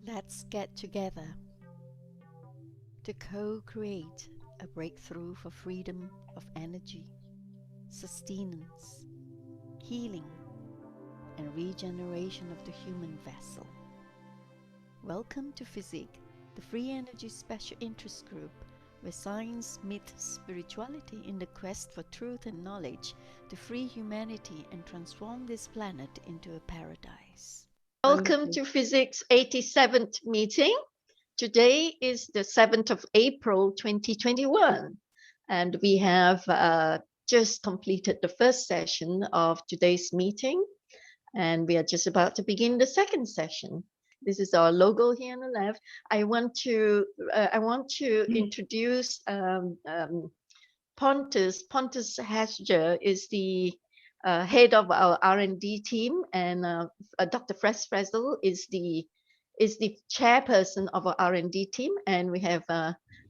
Let's get together to co-create a breakthrough for freedom of energy, sustenance, healing, and regeneration of the human vessel. Welcome to FESIG, the Free Energy Special Interest Group, where science meets spirituality in the quest for truth and knowledge to free humanity and transform this planet into a paradise. Welcome to FESIG's 87th meeting. Today is the 7th of April 2021, and we have just completed the first session of today's meeting, and we are just about to begin the second session. This is our logo here on the left. I want to introduce Pontus Hassbjer is the head of our R&D team, and Dr. Fraz Frazzle is the chairperson of our R&D team, and we have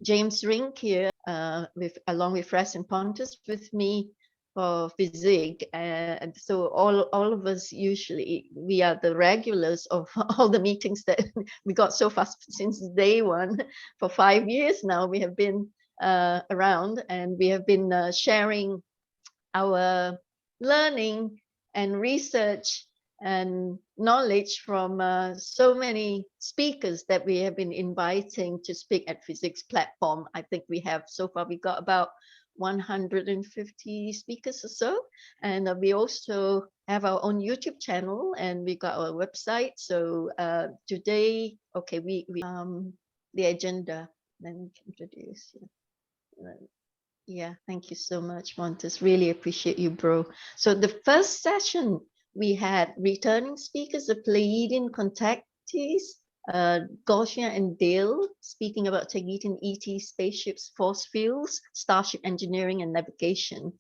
James Rink here along with Rink and Pontus with me for FESIG, and so all of us usually we are the regulars of all the meetings that we got so far since day one. For 5 years now we have been around, and we have been sharing our learning and research and knowledge from so many speakers that we have been inviting to speak at FESIG's platform. I think we have so far, we got about 150 speakers or so, and we also have our own YouTube channel, and we got our website. So today, okay, we the agenda. Let me introduce you. Yeah, thank you so much, Pontus. Really appreciate you, bro. So the first session, we had returning speakers, the Pleiadian contactees, Gausia and Dale, speaking about Tageetan ET spaceships, force fields, starship engineering and navigation,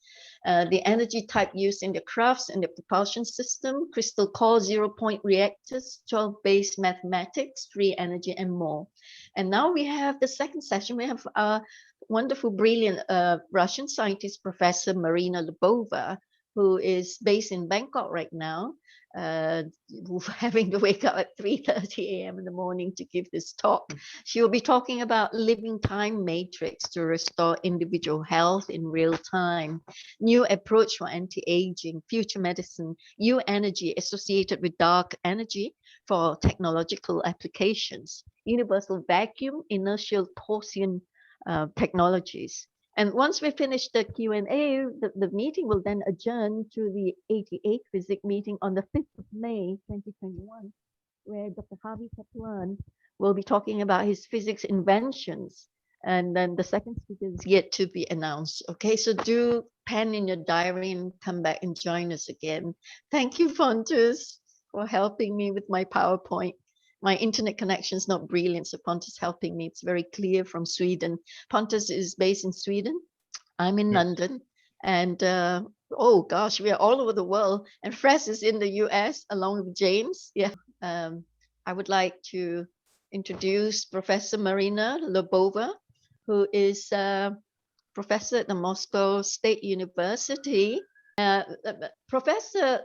the energy type used in the crafts and the propulsion system, crystal core 0-point reactors, 12-base mathematics, free energy, and more. And now we have the second session. We have a wonderful, brilliant Russian scientist, Professor Marina Lobova, who is based in Bangkok right now, having to wake up at 3:30 a.m. in the morning to give this talk. She will be talking about living time matrix to restore individual health in real time, new approach for anti-aging, future medicine, new energy associated with dark energy for technological applications, universal vacuum, inertial torsion technologies. And once we finish the Q&A, the meeting will then adjourn to the 88th FESIG meeting on the 5th of May, 2021, where Dr. Harvey Kaplan will be talking about his physics inventions. And then the second speaker is yet to be announced. Okay, so do pen in your diary and come back and join us again. Thank you, Pontus, for helping me with my PowerPoint. My internet connection is not brilliant, so Pontus helping me. It's very clear from Sweden. Pontus is based in Sweden. I'm in London. And oh gosh, we are all over the world. And Fraz is in the US along with James. Yeah. I would like to introduce Professor Marina Lobova, who is a professor at the Moscow State University. Professor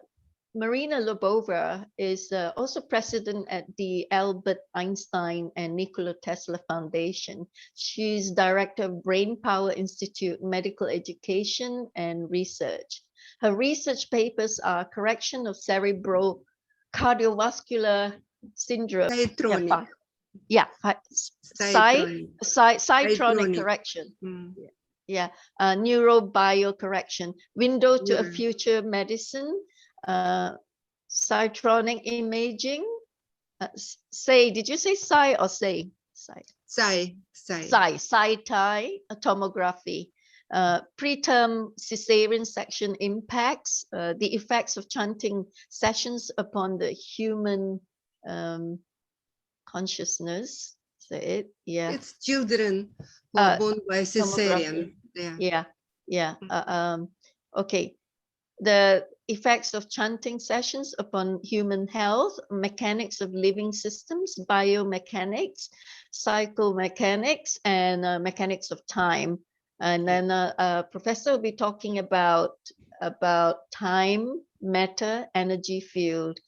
Marina Lobova is also president at the Albert Einstein and Nikola Tesla Foundation. She's director of Brain Power Institute, Medical Education and Research. Her research papers are correction of cerebral cardiovascular syndrome. Cytronic. Cytronic correction. Yeah, neurobiocorrection, window to a future medicine, cytronic imaging. Did you say psi or say? Psi tomography, preterm cesarean section impacts, the effects of chanting sessions upon the human consciousness. Say it, yeah. It's children who are born by cesarean. Okay. The effects of chanting sessions upon human health, mechanics of living systems, biomechanics, psychomechanics, and mechanics of time. And then professor will be talking about time, matter, energy field,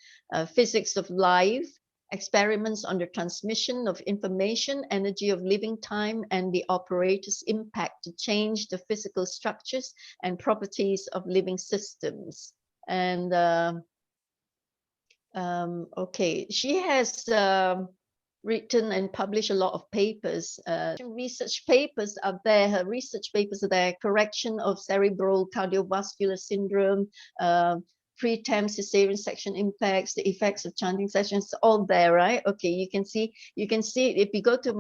physics of life, experiments on the transmission of information, energy of living time, and the operator's impact to change the physical structures and properties of living systems. And okay, she has written and published a lot of papers. Research papers are there. Her research papers are there. Correction of cerebral cardiovascular syndrome, preterm cesarean section impacts, the effects of chanting sessions, all there, right? Okay, you can see if you go to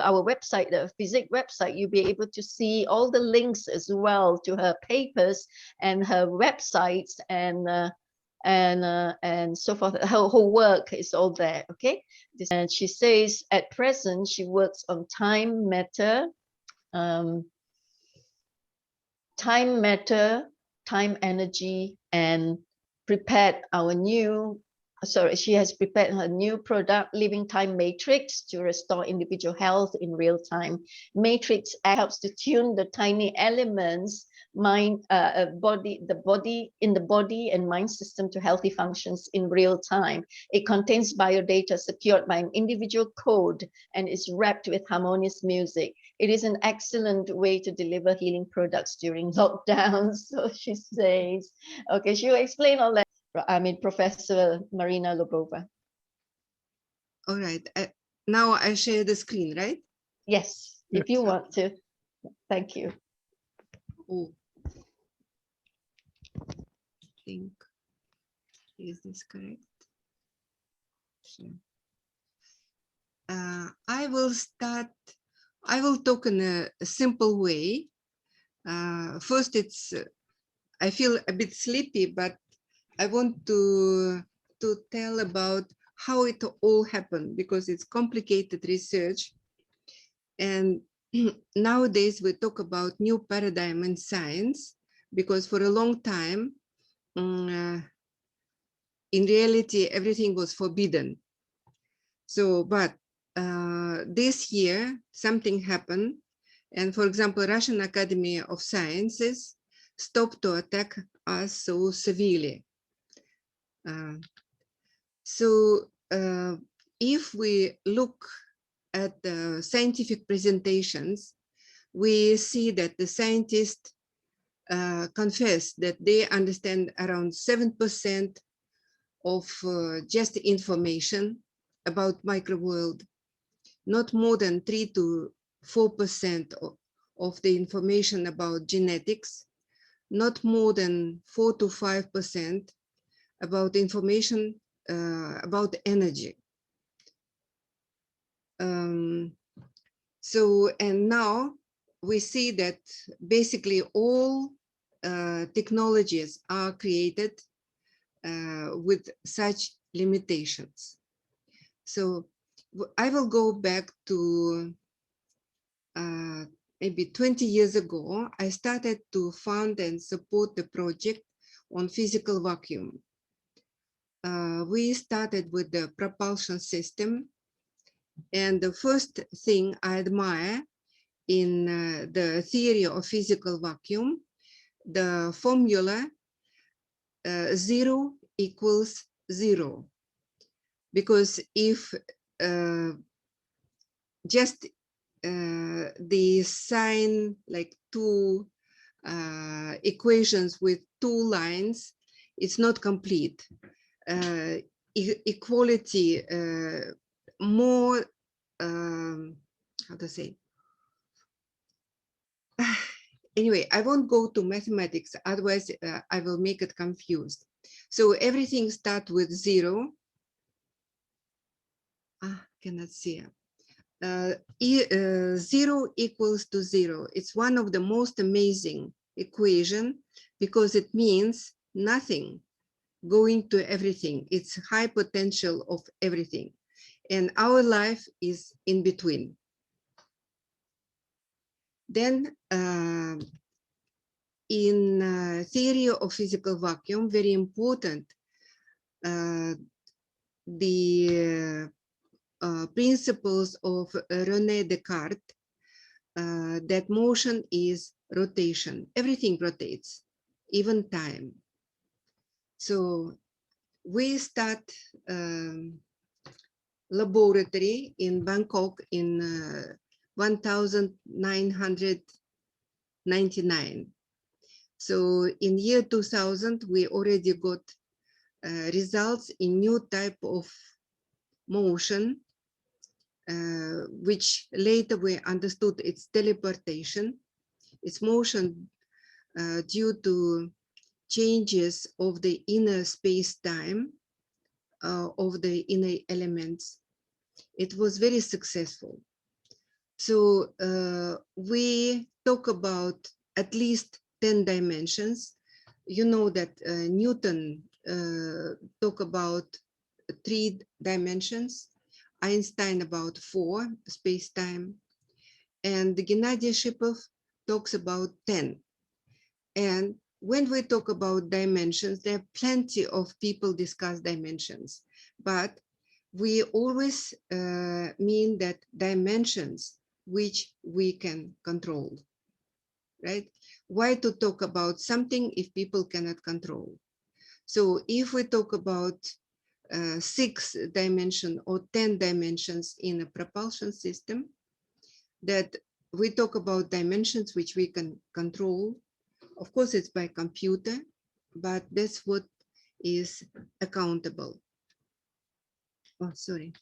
our website, the FESIG website, you'll be able to see all the links as well to her papers and her websites and so forth. Her whole work is all there. Okay, and she says at present she works on time matter, time energy, and she has prepared her new product, Living Time Matrix, to restore individual health in real time. Matrix helps to tune the tiny elements, the body and mind system to healthy functions in real time. It contains biodata secured by an individual code and is wrapped with harmonious music. It is an excellent way to deliver healing products during lockdown. So she says, okay, she'll explain all that. Professor Marina Lobova. All right. Now I share the screen, right? Yes, if you want to. Thank you. Oh, I think, is this correct? Sure. I will talk in a simple way. First, I feel a bit sleepy, but I want to tell about how it all happened, because it's complicated research. And nowadays we talk about new paradigm in science, because for a long time, in reality, everything was forbidden. So, but this year, something happened. And for example, Russian Academy of Sciences stopped to attack us so severely. If we look at the scientific presentations, we see that the scientists confess that they understand around 7% of just information about microworld, not more than 3 to 4% of the information about genetics, not more than 4 to 5% about information about energy. And now we see that basically all technologies are created with such limitations. So I will go back to maybe 20 years ago. I started to fund and support the project on physical vacuum. We started with the propulsion system, and the first thing I admire in the theory of physical vacuum, the formula 0 equals 0. Because if just the sign like two equations with two lines, it's not complete. Equality, more, how to say? Anyway, I won't go to mathematics, otherwise I will make it confused. So everything starts with 0. Cannot see. 0 equals to 0. It's one of the most amazing equation, because it means nothing going to everything. It's high potential of everything. And our life is in between. Then in theory of physical vacuum, very important, the principles of René Descartes, that motion is rotation. Everything rotates, even time. So we start laboratory in Bangkok in 1999. So in year 2000, we already got results in new type of motion, which later we understood it's teleportation. It's motion due to changes of the inner space-time of the inner elements. It was very successful. So we talk about at least 10 dimensions. You know that Newton talk about 3 dimensions, Einstein about 4, space-time, and Gennady Shipov talks about 10. And when we talk about dimensions, there are plenty of people discuss dimensions, but we always mean that dimensions which we can control, right? Why to talk about something if people cannot control? So if we talk about 6 dimension or 10 dimensions in a propulsion system, that we talk about dimensions which we can control. Of course, it's by computer, but that's what is accountable. Oh, sorry.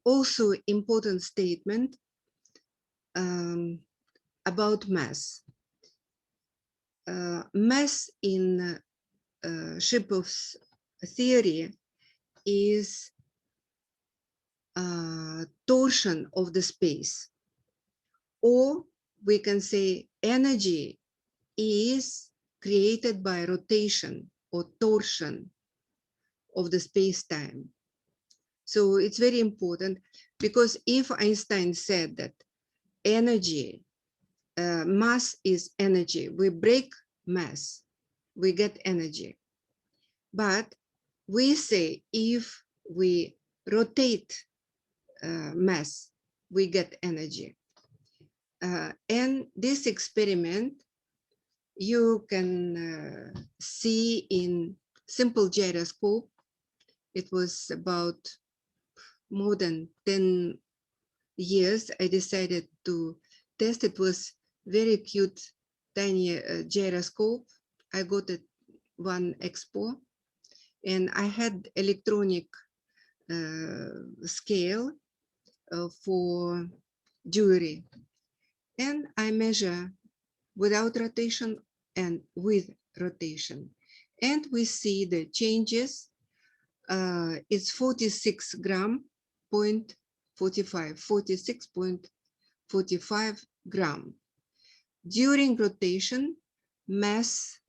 Also important statement about mass. Mass in Shipov's theory is torsion of the space, or we can say energy is created by rotation or torsion of the space-time. So it's very important, because if Einstein said that energy, mass is energy, we break mass, we get energy. But we say if we rotate mass, we get energy. And this experiment you can see in simple gyroscope. It was about more than 10 years I decided to test. It was very cute, tiny gyroscope. I got it one expo, and I had electronic scale for jewelry, and I measure without rotation and with rotation, and we see the changes. It's 46 gram, 46.45 gram. During rotation, mass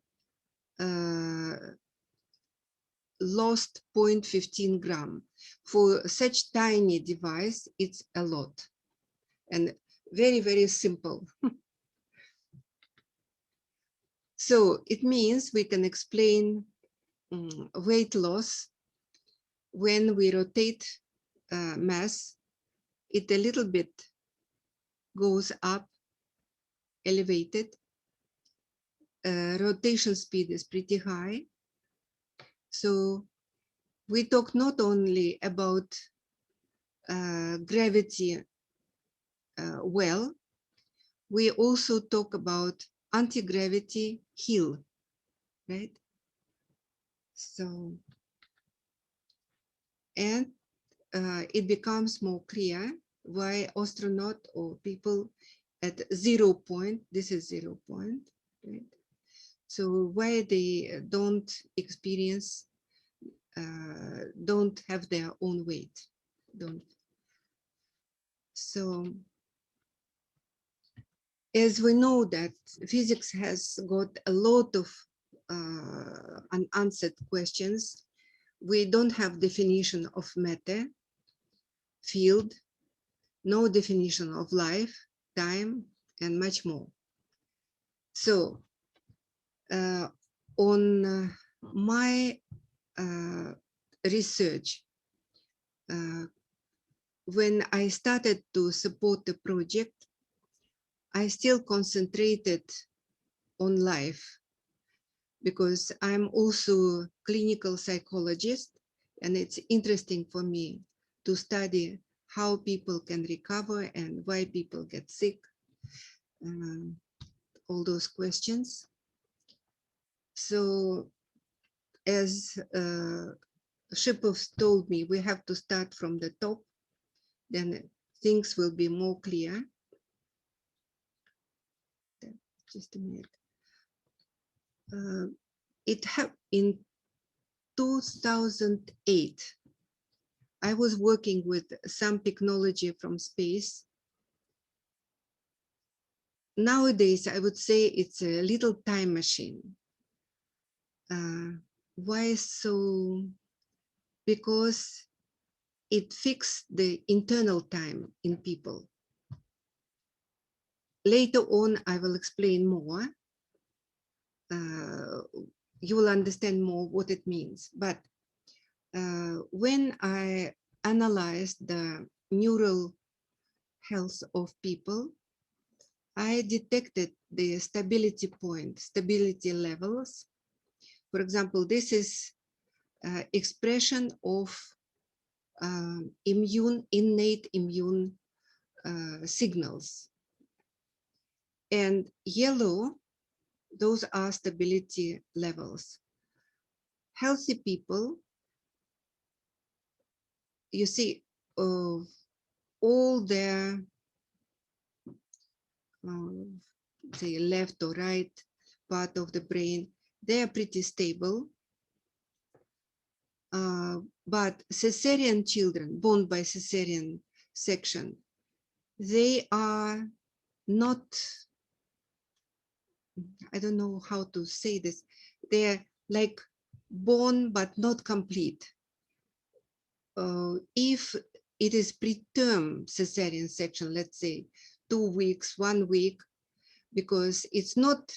lost 0.15 gram. For such tiny device, it's a lot, and very, very simple. So it means we can explain weight loss when we rotate mass. It a little bit goes up, elevated. Rotation speed is pretty high. So we talk not only about gravity well, we also talk about anti-gravity hill, right? So, and it becomes more clear why astronaut or people at 0 point, this is 0 point, right? So why they don't experience, don't have their own weight, don't. So as we know that physics has got a lot of unanswered questions, we don't have definition of matter, field, no definition of life, time, and much more. So on my research, when I started to support the project, I still concentrated on life, because I'm also clinical psychologist And it's interesting for me to study how people can recover and why people get sick, all those questions. So as Shipov told me, we have to start from the top, then things will be more clear. Just a minute. It happened in 2008. I was working with some technology from space. Nowadays, I would say it's a little time machine. Why so? Because it fixed the internal time in people. Later on, I will explain more. You will understand more what it means. But when I analyzed the neural health of people, I detected the stability point, stability levels. For example, this is expression of innate immune signals. And yellow, those are stability levels. Healthy people, you see, all their say left or right part of the brain, they are pretty stable. But cesarean children born by cesarean section, they are not, I don't know how to say this, they're like born but not complete. If it is preterm cesarean section, let's say 2 weeks, 1 week, because it's not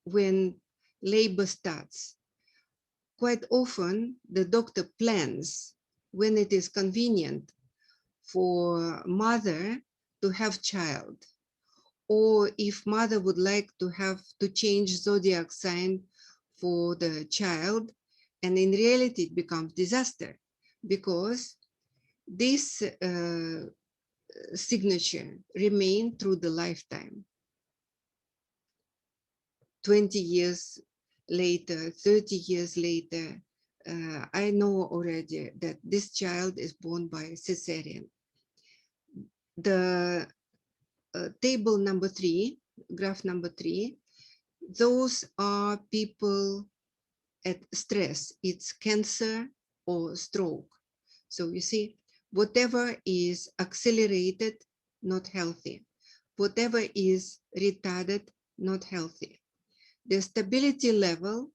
when labor starts. Quite often, the doctor plans when it is convenient for mother to have child, or if mother would like to have to change zodiac sign for the child, and in reality it becomes disaster because this signature remain through the lifetime. 20 years later, 30 years later, I know already that this child is born by cesarean. The table number 3, graph number 3, those are people at stress. It's cancer or stroke. So you see, whatever is accelerated, not healthy. Whatever is retarded, not healthy. The stability level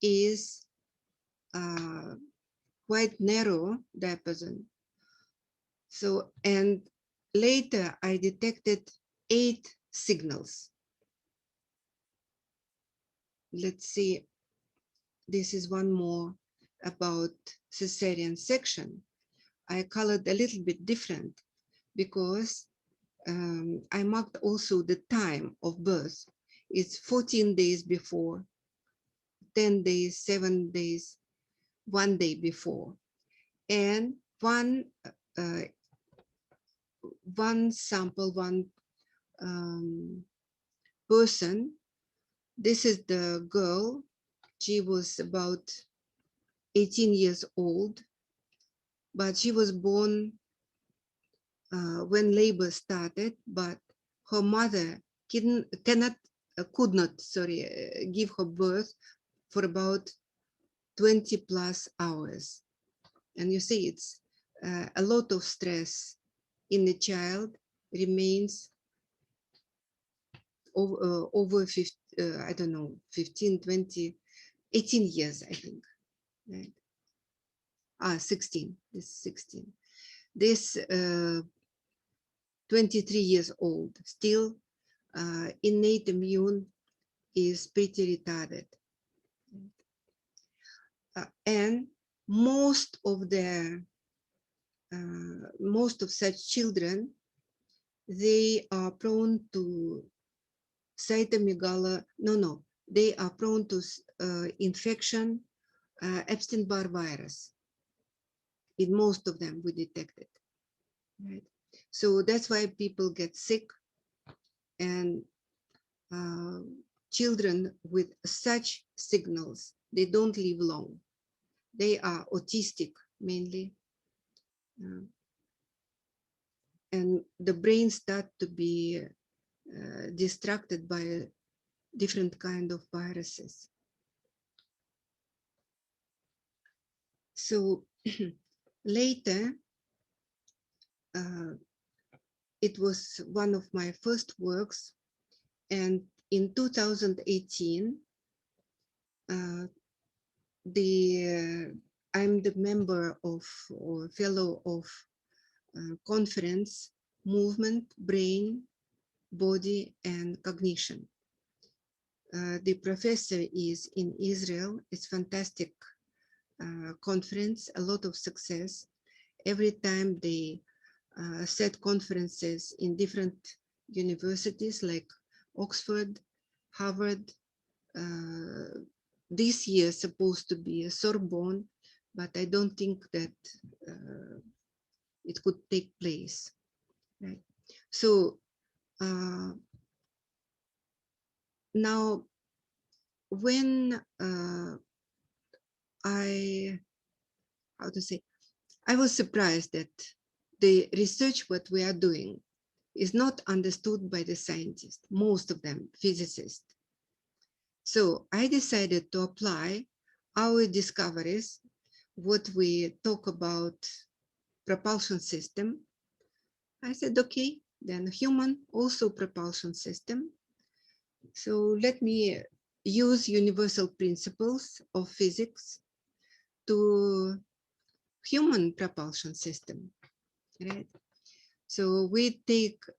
is quite narrow diapason. So, and later I detected 8 signals. Let's see, this is one more about cesarean section. I colored a little bit different because I marked also the time of birth. It's 14 days before, 10 days, 7 days, 1 day before. And one sample, one person, this is the girl, she was about 18 years old, but she was born when labor started, but her mother could not give her birth for about 20 plus hours. And you see, it's a lot of stress in the child remains over 50, I don't know, 15, 20, 18 years, I think, right? 16, this is 16. This 23 years old, still innate immune is pretty retarded. And most of such children, they are prone to cytomegalo, they are prone to infection Epstein-Barr virus. In most of them, we detected. Right? So that's why people get sick, and children with such signals, they don't live long. They are autistic mainly. And the brain start to be distracted by different kind of viruses. So later, it was one of my first works, and in 2018, I'm the member of or fellow of conference Movement, Brain, Body and Cognition. The professor is in Israel. It's fantastic conference, a lot of success. Every time they set conferences in different universities like Oxford, Harvard. This year supposed to be a Sorbonne, but I don't think that it could take place. Right? So now, when I was surprised that the research what we are doing is not understood by the scientists, most of them physicists. So I decided to apply our discoveries, what we talk about propulsion system. I said, okay, then human also propulsion system. So let me use universal principles of physics to human propulsion system, right? So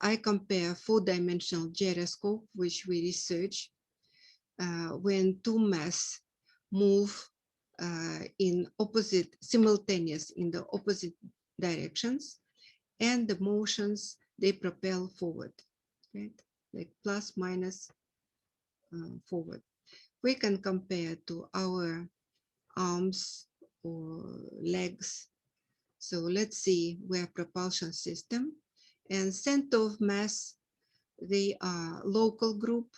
I compare 4-dimensional gyroscope, which we research when two mass move simultaneous in the opposite directions, and the motions, they propel forward, right? Like plus, minus, forward. We can compare to our arms or legs. So let's see where propulsion system and center of mass, they are local group,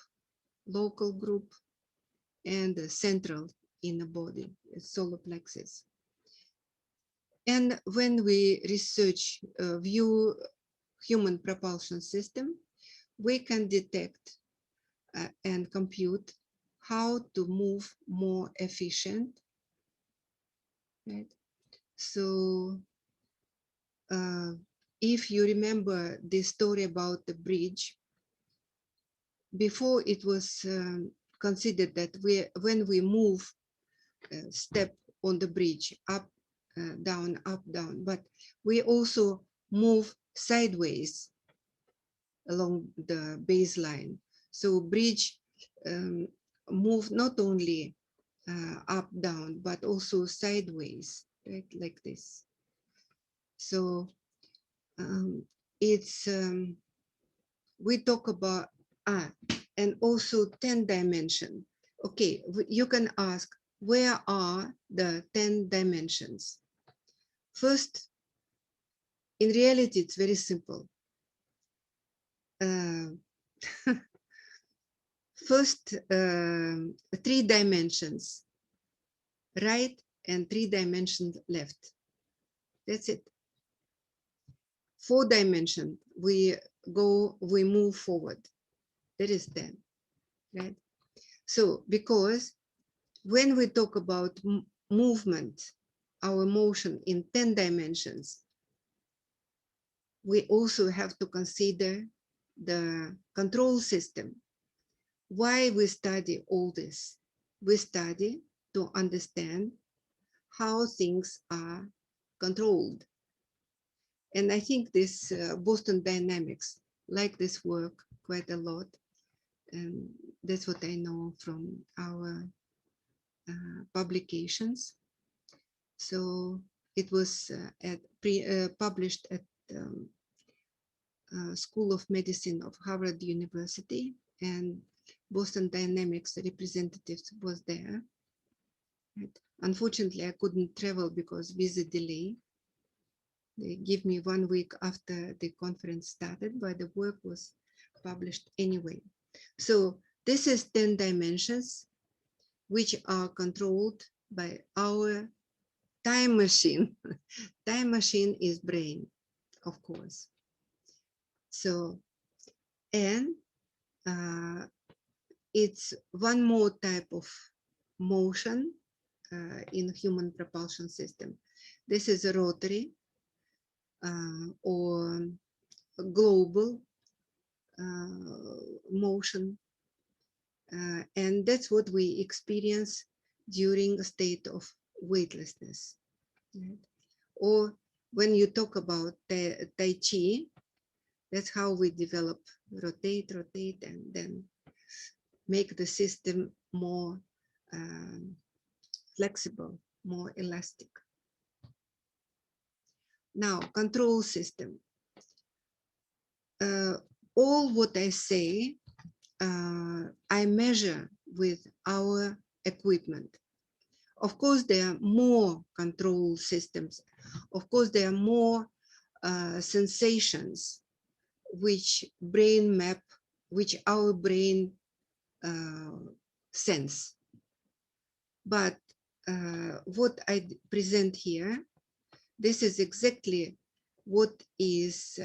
and the central in the body, solar plexus. And when we research, view human propulsion system, we can detect and compute how to move more efficient, right? So if you remember the story about the bridge, before it was considered that when we move step on the bridge, up, down, but we also move sideways along the baseline. So bridge move not only up, down, but also sideways, right, like this. So we talk about, and also 10 dimension. Okay, you can ask, where are the 10 dimensions? First, in reality, it's very simple. First, 3 dimensions, right, and 3 dimensions left. That's it. 4 dimension, we move forward. That is 10, right? So, because when we talk about movement, our motion in 10 dimensions, we also have to consider the control system. Why we study all this? We study to understand how things are controlled. And I think this Boston Dynamics like this work quite a lot. And that's what I know from our publications. So it was published at School of Medicine of Harvard University, and Boston Dynamics representatives was there. Right? Unfortunately, I couldn't travel because visa delay. They give me 1 week after the conference started, but the work was published anyway. So this is 10 dimensions, which are controlled by our time machine. Time machine is brain, of course. So, and it's one more type of motion in human propulsion system. This is a rotary or global motion, and that's what we experience during a state of weightlessness. Right? Or when you talk about Tai Chi, that's how we develop rotate, and then make the system more flexible, more elastic. Now, control system. All what I say, I measure with our equipment. Of course, there are more control systems. Of course, there are more sensations which brain map, which our brain sense. But what I present here, this is exactly what is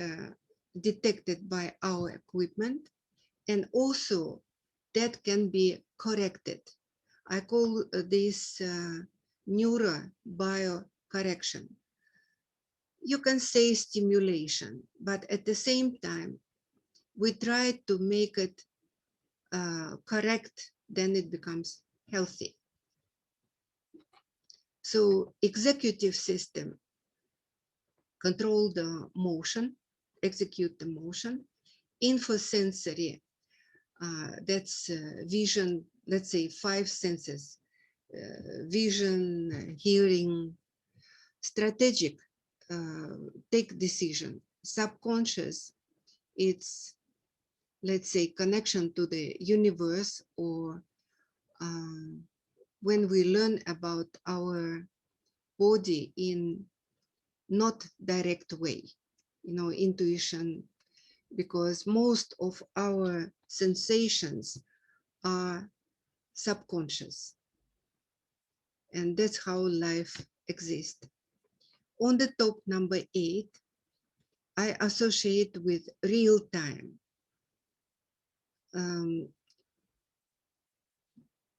detected by our equipment, and also that can be corrected. I call this neurobiocorrection. You can say stimulation, but at the same time, we try to make it correct, then it becomes healthy. So executive system control the motion, execute the motion. Infosensory, that's vision, let's say 5 senses, vision, hearing. Strategic, take decision. Subconscious, it's, let's say, connection to the universe, or when we learn about our body in not direct way, you know, intuition, because most of our sensations are subconscious, and that's how life exists. On the top, number 8, I associate with real time.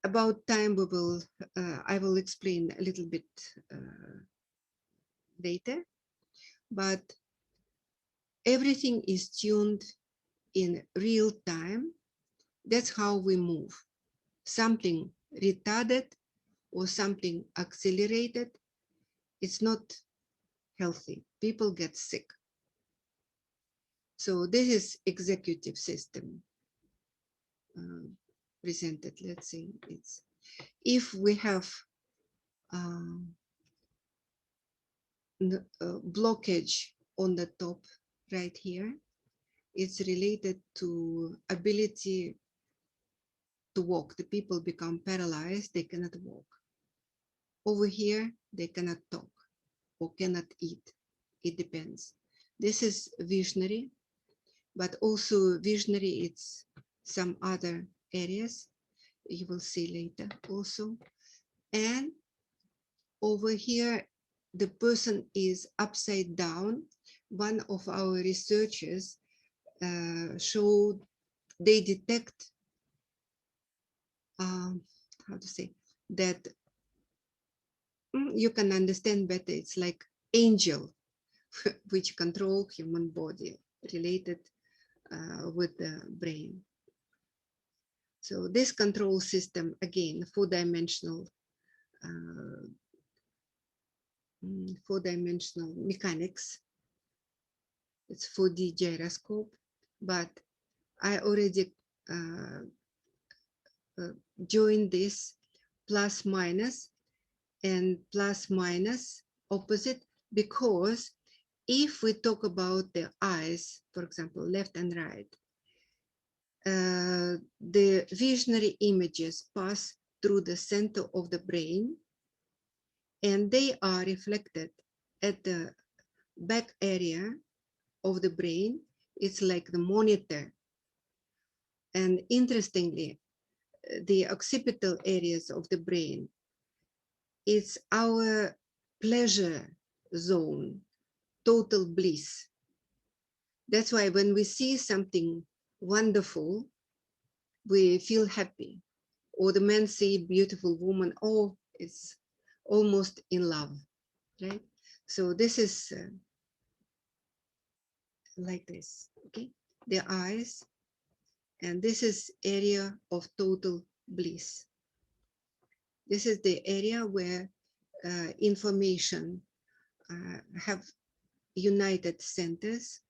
About time, we will, I will explain a little bit later, but everything is tuned in real time. That's how we move. Something retarded or something accelerated, it's not healthy. People get sick. So this is executive system presented. Let's say it's, if we have blockage on the top right here, it's related to ability to walk. The people become paralyzed, they cannot walk. Over here, they cannot talk or cannot eat. It depends. This is visionary, but also visionary, it's some other areas you will see later also. And over here, the person is upside down. One of our researchers showed they detect, how to say, that you can understand better. It's like angel, which control human body, related with the brain. So this control system, again, 4-dimensional mechanics. It's 4D gyroscope, but I already joined this plus minus and plus minus opposite, because if we talk about the eyes, for example, left and right, the visionary images pass through the center of the brain, and they are reflected at the back area of the brain. It's like the monitor. And interestingly, the occipital areas of the brain, it's our pleasure zone, total bliss. That's why when we see something wonderful, we feel happy. Or the men see beautiful woman, oh, it's almost in love, right? So this is like this, okay? The eyes, and this is area of total bliss. This is the area where information have united centers.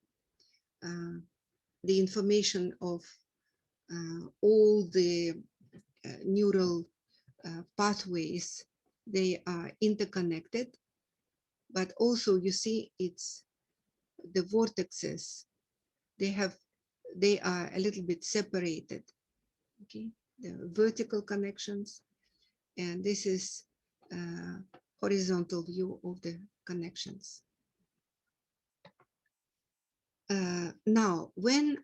The information of all the neural pathways, they are interconnected, but also you see it's the vortexes, they are a little bit separated, okay? The vertical connections, and this is horizontal view of the connections. Now, when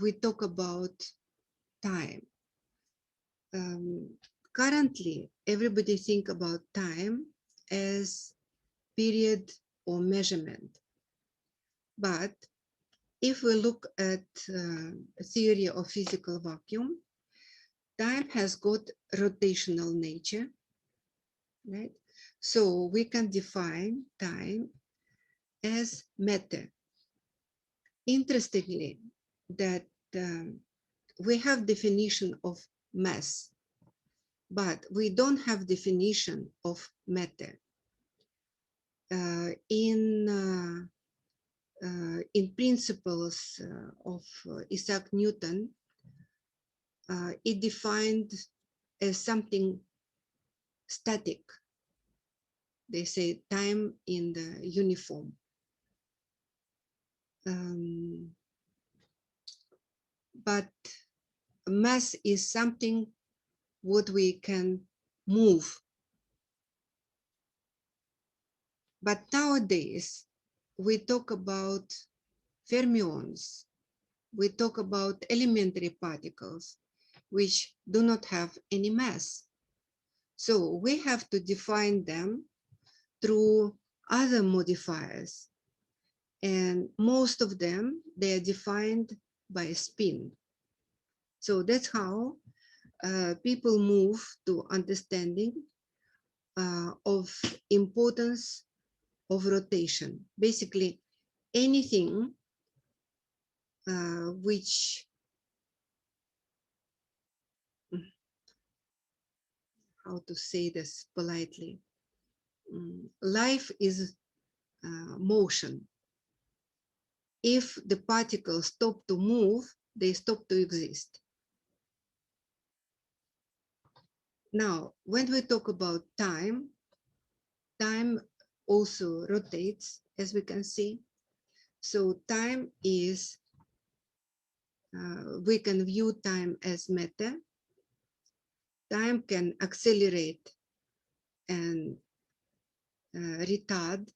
we talk about time, currently everybody think about time as period or measurement. But if we look at a theory of physical vacuum, time has got rotational nature, right? So we can define time as matter. Interestingly, that we have definition of mass, but we don't have definition of matter. In principles of Isaac Newton, it defined as something static. They say time in the uniform. But mass is something what we can move. But nowadays, we talk about fermions, we talk about elementary particles, which do not have any mass. So we have to define them through other modifiers. And most of them, they are defined by a spin. So that's how people move to understanding of importance of rotation. Basically, anything which, how to say this politely, life is motion. If the particles stop to move, they stop to exist. Now, when we talk about time, time also rotates, as we can see. So time is, we can view time as matter. Time can accelerate and retard.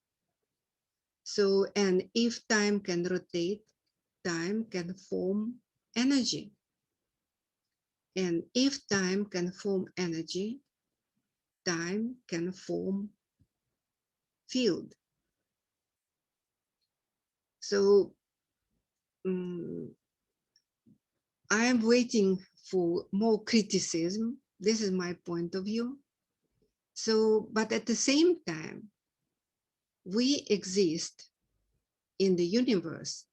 So, and if time can rotate, time can form energy. And if time can form energy, time can form field. So I am waiting for more criticism. This is my point of view. So, but at the same time, we exist in the universe.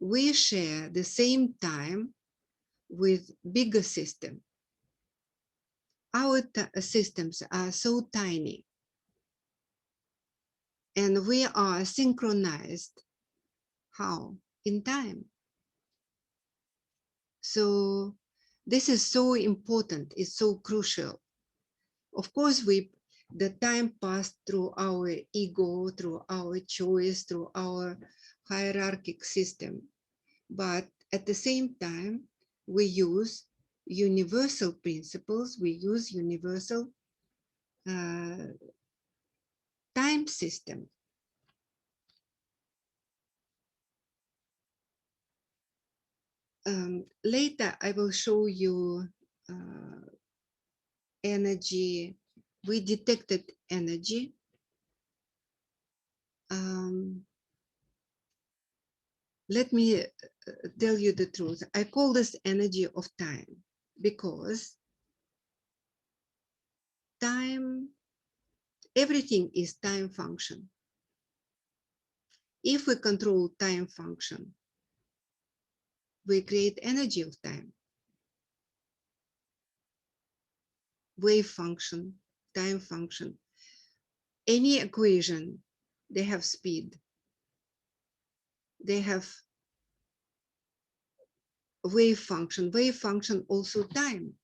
We share the same time with bigger systems. Our systems are so tiny, and we are synchronized. How? In time. So this is so important, it's so crucial. Of course, the time passed through our ego, through our choice, through our hierarchic system. But at the same time, we use universal principles, we use universal time system. Later, I will show you energy. We detected energy. Let me tell you the truth. I call this energy of time because time, everything is time function. If we control time function, we create energy of time. Wave function, time function. Any equation, they have speed. They have wave function also time.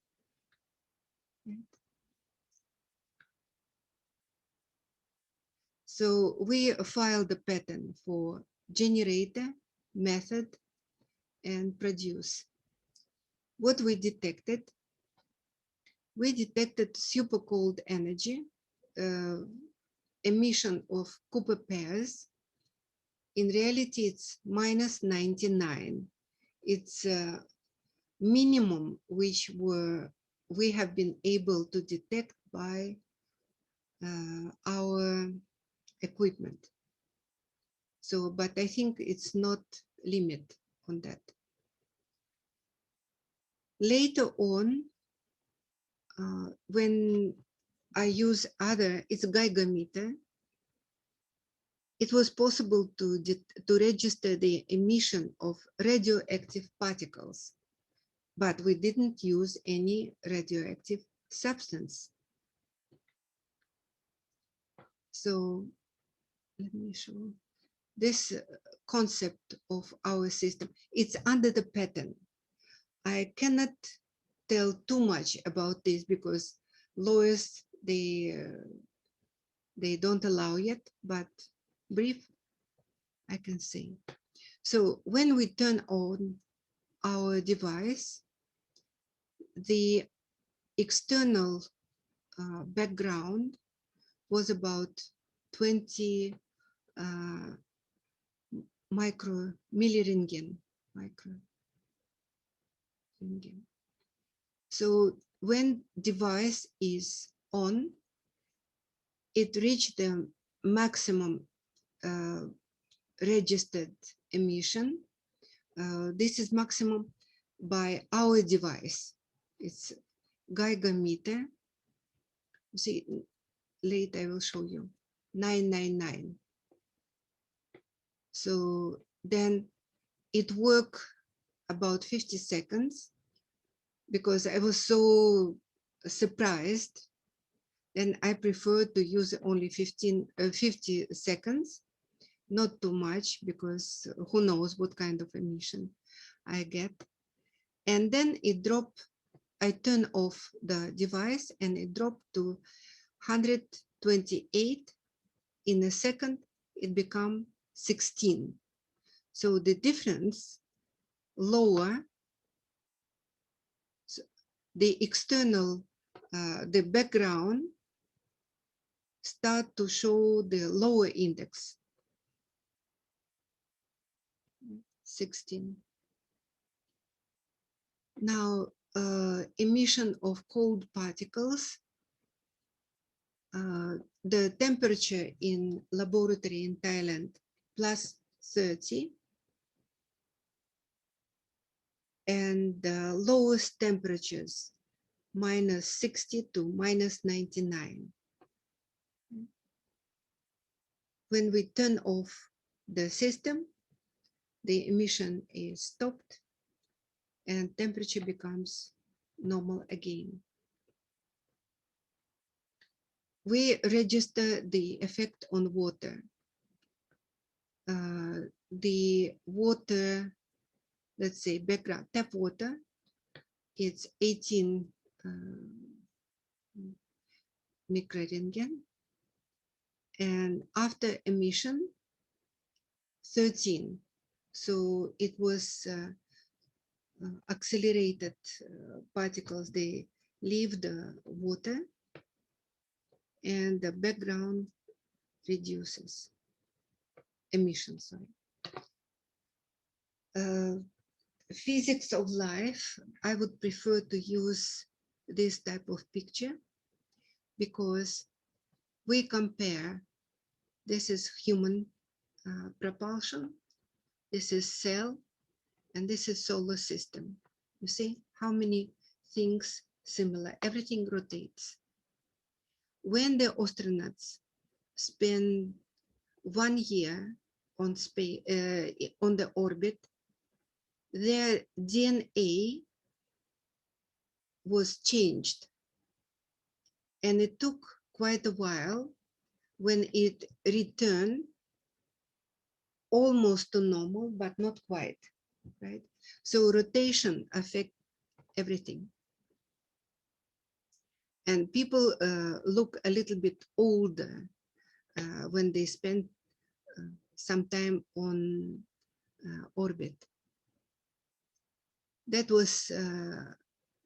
So we filed the pattern for generator, method, and produce. What we detected super cold energy, emission of Cooper pairs. In reality, it's -99. It's a minimum which we have been able to detect by our equipment. So, but I think it's not limit on that. Later on, when I use it's a Geiger meter, it was possible to register the emission of radioactive particles, but we didn't use any radioactive substance. So let me show this concept of our system. It's under the pattern. I cannot tell too much about this because lawyers, they don't allow yet, but brief, I can say. So when we turn on our device, the external background was about 20 milliringen. So when device is on, it reached the maximum registered emission. This is maximum by our device. It's Geiger meter. See, later I will show you. 999. So then it worked about 50 seconds because I was so surprised. Then I prefer to use only 50 seconds, not too much, because who knows what kind of emission I get. And then it dropped, I turned off the device and it dropped to 128. In a second, it became 16. So the difference lower, so the external, the background start to show the lower index, 16. Now, emission of cold particles, the temperature in laboratory in Thailand, +30, and the lowest temperatures, -60 to -99. When we turn off the system, the emission is stopped and temperature becomes normal again. We register the effect on water. The water, let's say background tap water, it's 18 microringen, and after emission 13. So it was accelerated particles, they leave the water, and the background reduces emissions. Physics of life, I would prefer to use this type of picture because we compare, this is human propulsion, this is cell, and this is solar system. You see how many things similar, everything rotates. When the astronauts spend 1 year on space, on the orbit, their DNA was changed, and it took quite a while when it returned almost to normal, but not quite, right? So rotation affects everything. And people look a little bit older when they spend some time on orbit. That was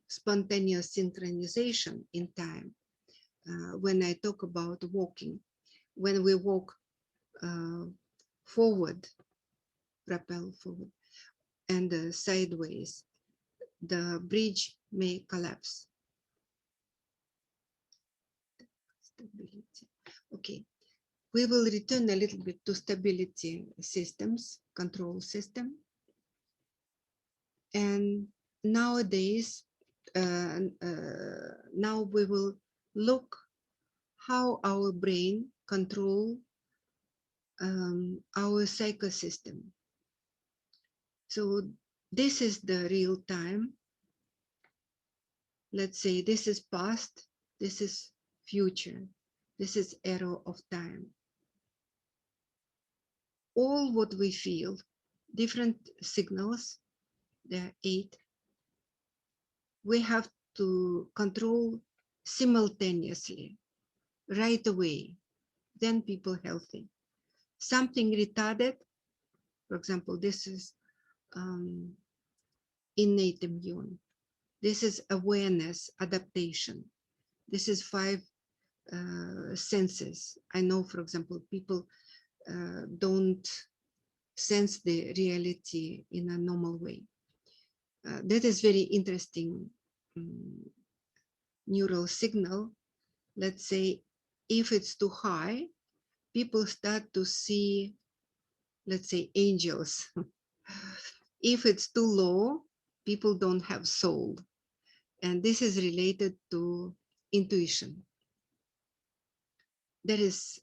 spontaneous synchronization in time. When I talk about walking, when we walk forward, propel forward, and sideways, the bridge may collapse. Stability. Okay, we will return a little bit to stability systems, control system. And nowadays, now we will look how our brain control our psychosystem. So this is the real time. Let's say this is past, this is future, this is arrow of time. All what we feel, different signals, there are 8, we have to control simultaneously, right away, then people healthy. Something retarded, for example, this is innate immune. This is awareness, adaptation. This is 5 senses. I know, for example, people don't sense the reality in a normal way. That is very interesting neural signal. Let's say if it's too high, people start to see, let's say, angels. If it's too low, people don't have soul. And this is related to intuition. There is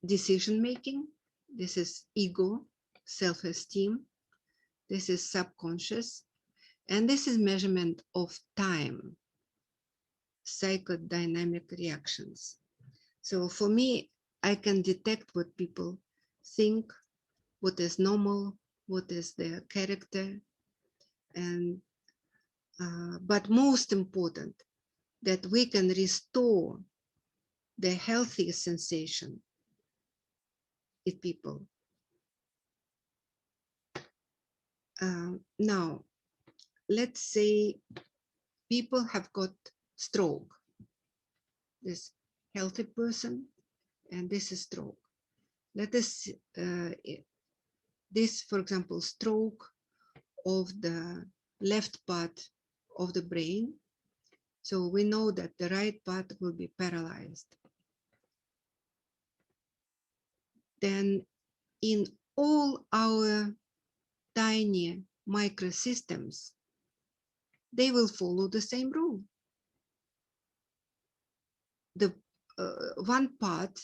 decision making. This is ego, self-esteem. This is subconscious. And this is measurement of time, psychodynamic reactions. So for me, I can detect what people think, what is normal, what is their character. And but most important, that we can restore the healthy sensation in people. Now, let's say people have got stroke. This healthy person, and this is stroke. Let us, this, for example, stroke of the left part of the brain. So we know that the right part will be paralyzed. Then in all our tiny microsystems, they will follow the same rule. The one part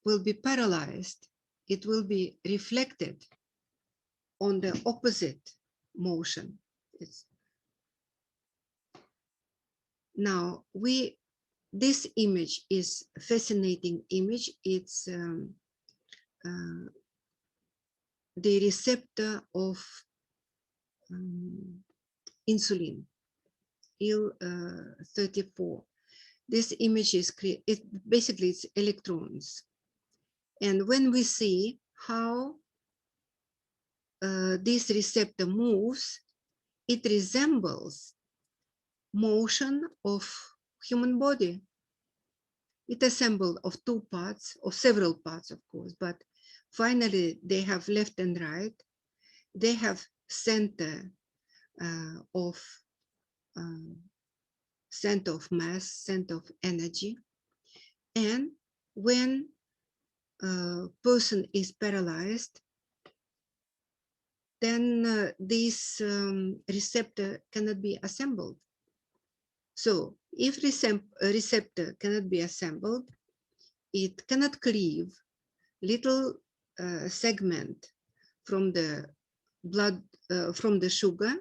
will be paralyzed. It will be reflected on the opposite motion. Now this image is a fascinating image. It's the receptor of insulin, IL-34. This image is basically it's electrons. And when we see how this receptor moves, it resembles motion of human body. It assembled of two parts, of several parts, of course, but finally they have left and right. They have center of center of mass, center of energy. And when a person is paralyzed, then this receptor cannot be assembled. So if a receptor cannot be assembled, it cannot cleave little segment from the blood, from the sugar,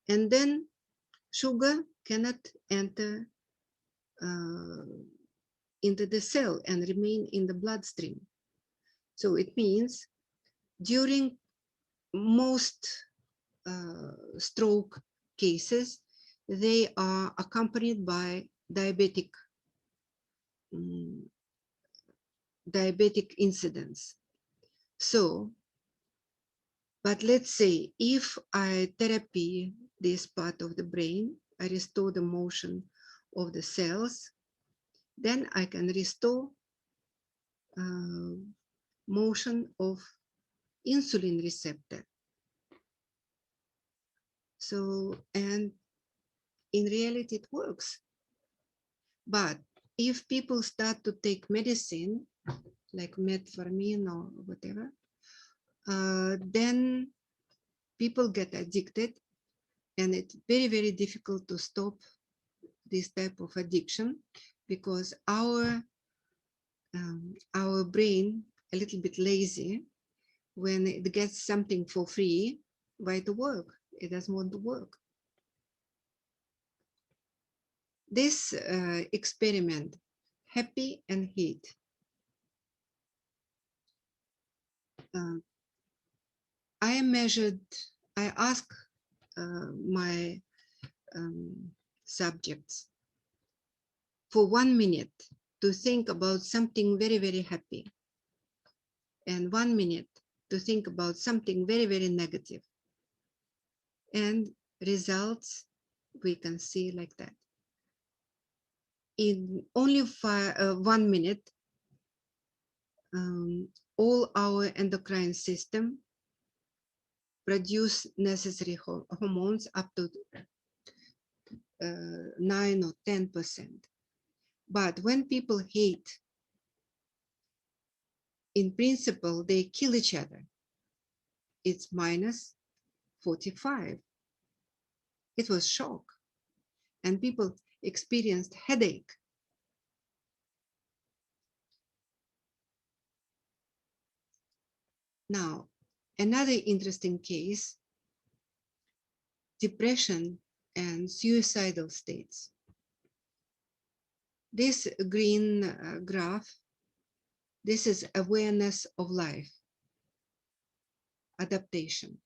and then sugar cannot enter into the cell and remain in the bloodstream. So it means during most stroke cases, they are accompanied by diabetic incidents. So, but let's say if I therapy this part of the brain, I restore the motion of the cells, then I can restore motion of insulin receptor. So, and in reality it works. But if people start to take medicine like metformin or whatever, then people get addicted, and it's very, very difficult to stop this type of addiction, because our brain a little bit lazy. When it gets something for free, why to work? It doesn't want to work. This experiment, happy and hate, I asked my subjects for 1 minute to think about something very, very happy, and 1 minute to think about something very, very negative. And results we can see like that. In only 1 minute, all our endocrine system produce necessary hormones up to 9 or 10%. But when people hate, in principle, they kill each other. It's minus 45. It was shock. And people experienced headache. Now, another interesting case, depression and suicidal states. This green graph, this is awareness of life, adaptation.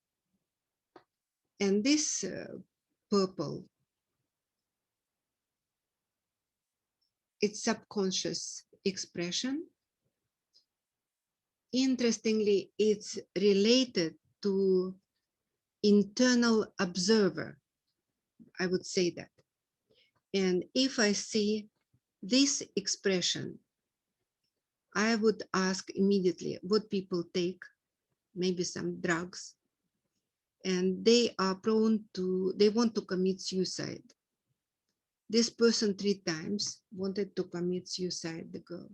And this purple, it's subconscious expression. Interestingly, it's related to internal observer, I would say that. And if I see this expression, I would ask immediately what people take, maybe some drugs, and they are prone to, they want to commit suicide. This person 3 times wanted to commit suicide, the girl.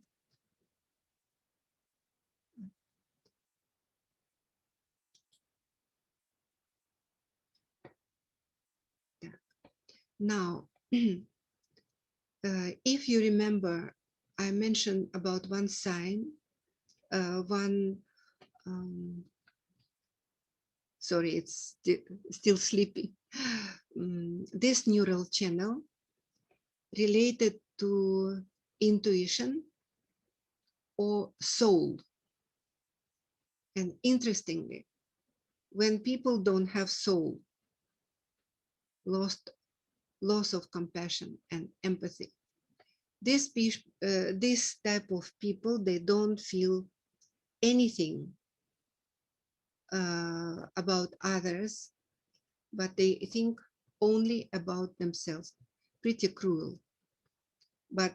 Yeah. Now, if you remember, I mentioned about one sign, sorry, it's still sleepy. This neural channel related to intuition or soul. And interestingly, when people don't have soul, loss of compassion and empathy, this type of people, they don't feel anything about others, but they think only about themselves. Pretty cruel. But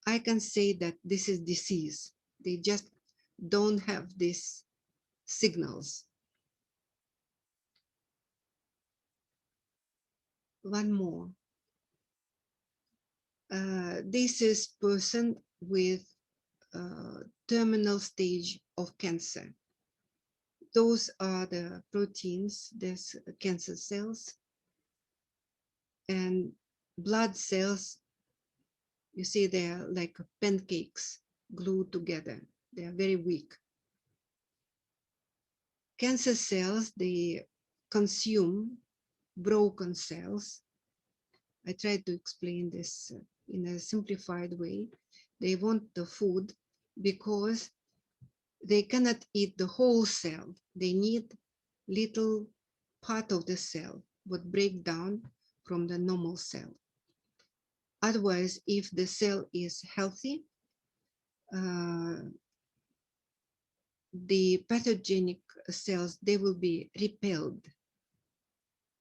I can say that this is disease. They just don't have these signals. One more. This is person with terminal stage of cancer. Those are the proteins, there's cancer cells, and blood cells. You see, they're like pancakes glued together. They are very weak. Cancer cells, they consume broken cells. I tried to explain this in a simplified way. They want the food because they cannot eat the whole cell. They need little part of the cell would break down from the normal cell. Otherwise, if the cell is healthy, the pathogenic cells, they will be repelled.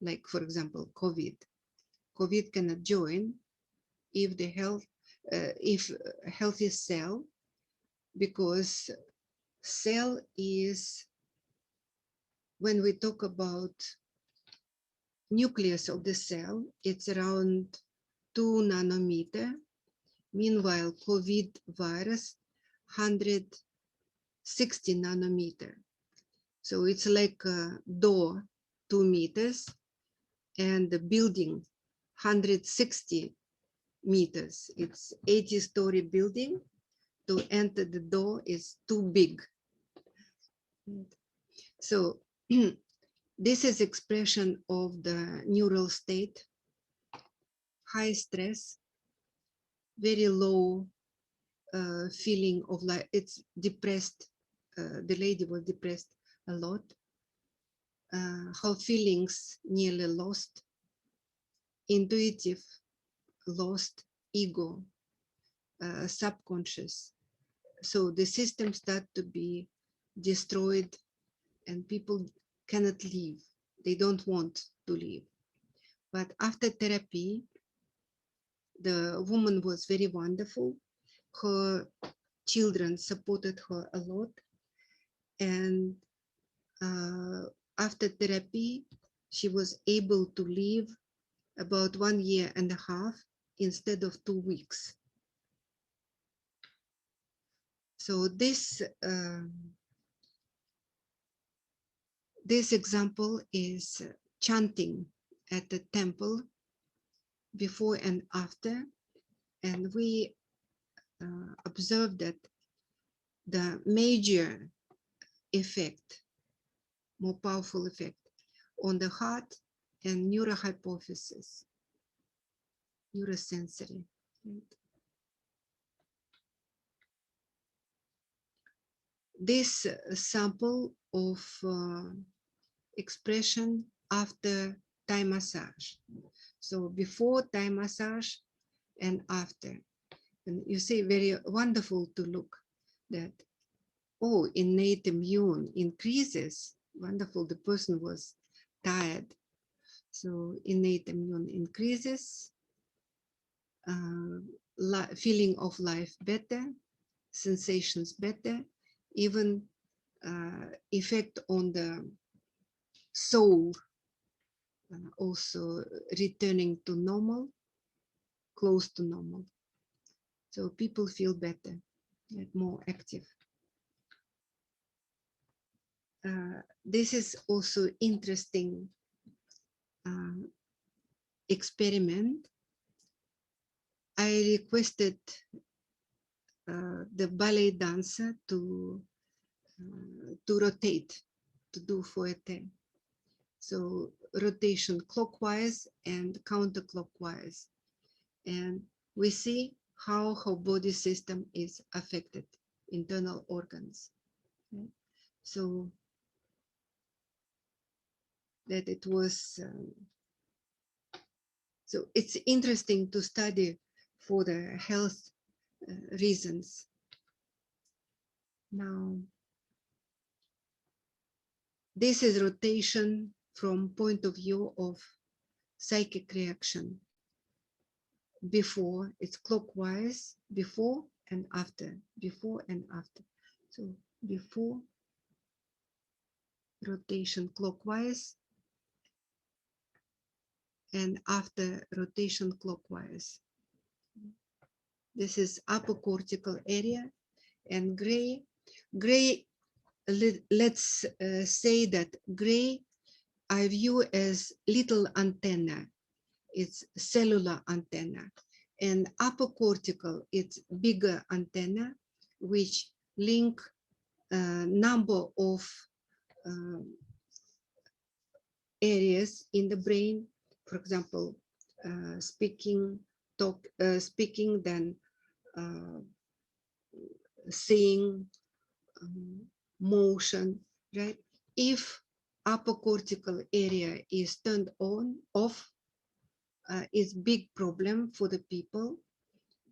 Like, for example, COVID. COVID cannot join if the healthy cell, because cell is, when we talk about nucleus of the cell, it's around 2 nanometer. Meanwhile, COVID virus, 160 nanometer. So it's like a door, 2 meters, and the building, 160 meters. It's 80-story building. To enter the door is too big. So this is expression of the neural state, high stress, very low feeling of life. It's depressed. The lady was depressed a lot. Her feelings nearly lost, intuitive lost, ego, subconscious. So the system start to be destroyed and people cannot leave. They don't want to leave. But after therapy, the woman was very wonderful. Her children supported her a lot. And after therapy, she was able to live about 1.5 years instead of 2 weeks. So this example is chanting at the temple before and after, and we observed that the major effect, more powerful effect on the heart and neurohypophysis, neurosensory. This sample of expression after Thai massage. So before Thai massage and after. And you see, very wonderful to look that, oh, innate immune increases. Wonderful, the person was tired. So innate immune increases, feeling of life better, sensations better, even effect on the soul, also returning to normal, close to normal. So people feel better, more active. This is also interesting experiment. I requested the ballet dancer to rotate, to do fouette. So rotation clockwise and counterclockwise. And we see how her body system is affected, internal organs. Okay. So that it was, so it's interesting to study for the health reasons. Now, this is rotation from point of view of psychic reaction. before, it's clockwise, before and after, before and after. So before, rotation clockwise, and after, rotation clockwise. This is upper cortical area, and gray, let's say that gray I view as little antenna. It's cellular antenna, and upper cortical, it's bigger antenna, which link a number of areas in the brain. For example, speaking, then seeing, motion, right? If upper cortical area is turned on, off, it's big problem for the people,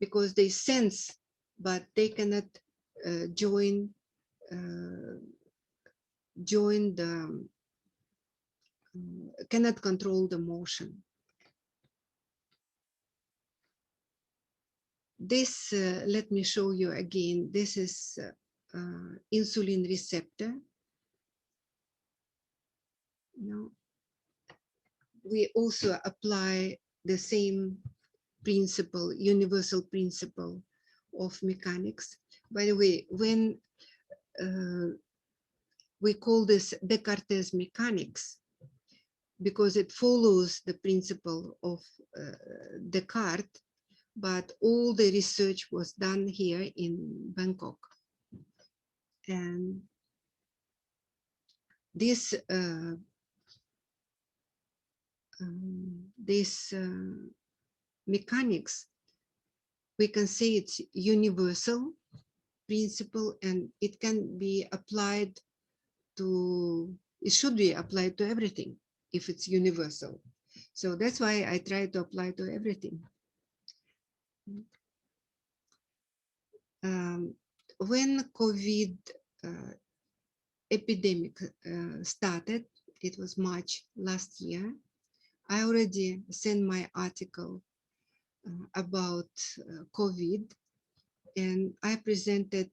because they sense, but they cannot join the, cannot control the motion. This, let me show you again. This is insulin receptor. No. We also apply the same principle, universal principle of mechanics. By the way, when we call this Descartes mechanics, because it follows the principle of Descartes, but all the research was done here in Bangkok. And this mechanics, we can say it's universal principle, and it can be applied to, it should be applied to everything if it's universal. So that's why I try to apply to everything. When COVID epidemic started, it was March last year, I already sent my article about COVID, and I presented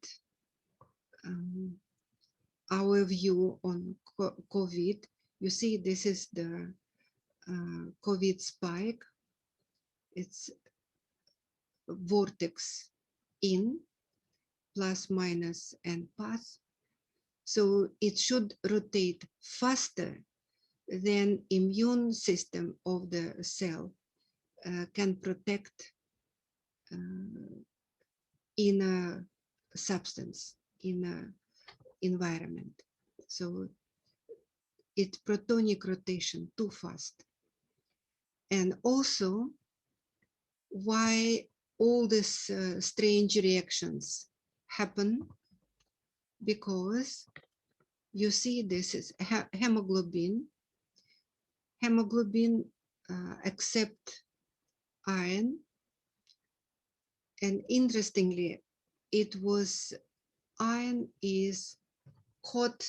our view on COVID. You see, this is the COVID spike. It's vortex in, plus, minus, and path. So it should rotate faster than immune system of the cell can protect in a substance, in a environment. So it's protonic rotation too fast. And also, why all these strange reactions happen? Because you see, this is hemoglobin. Hemoglobin accept iron, and interestingly, it was iron is caught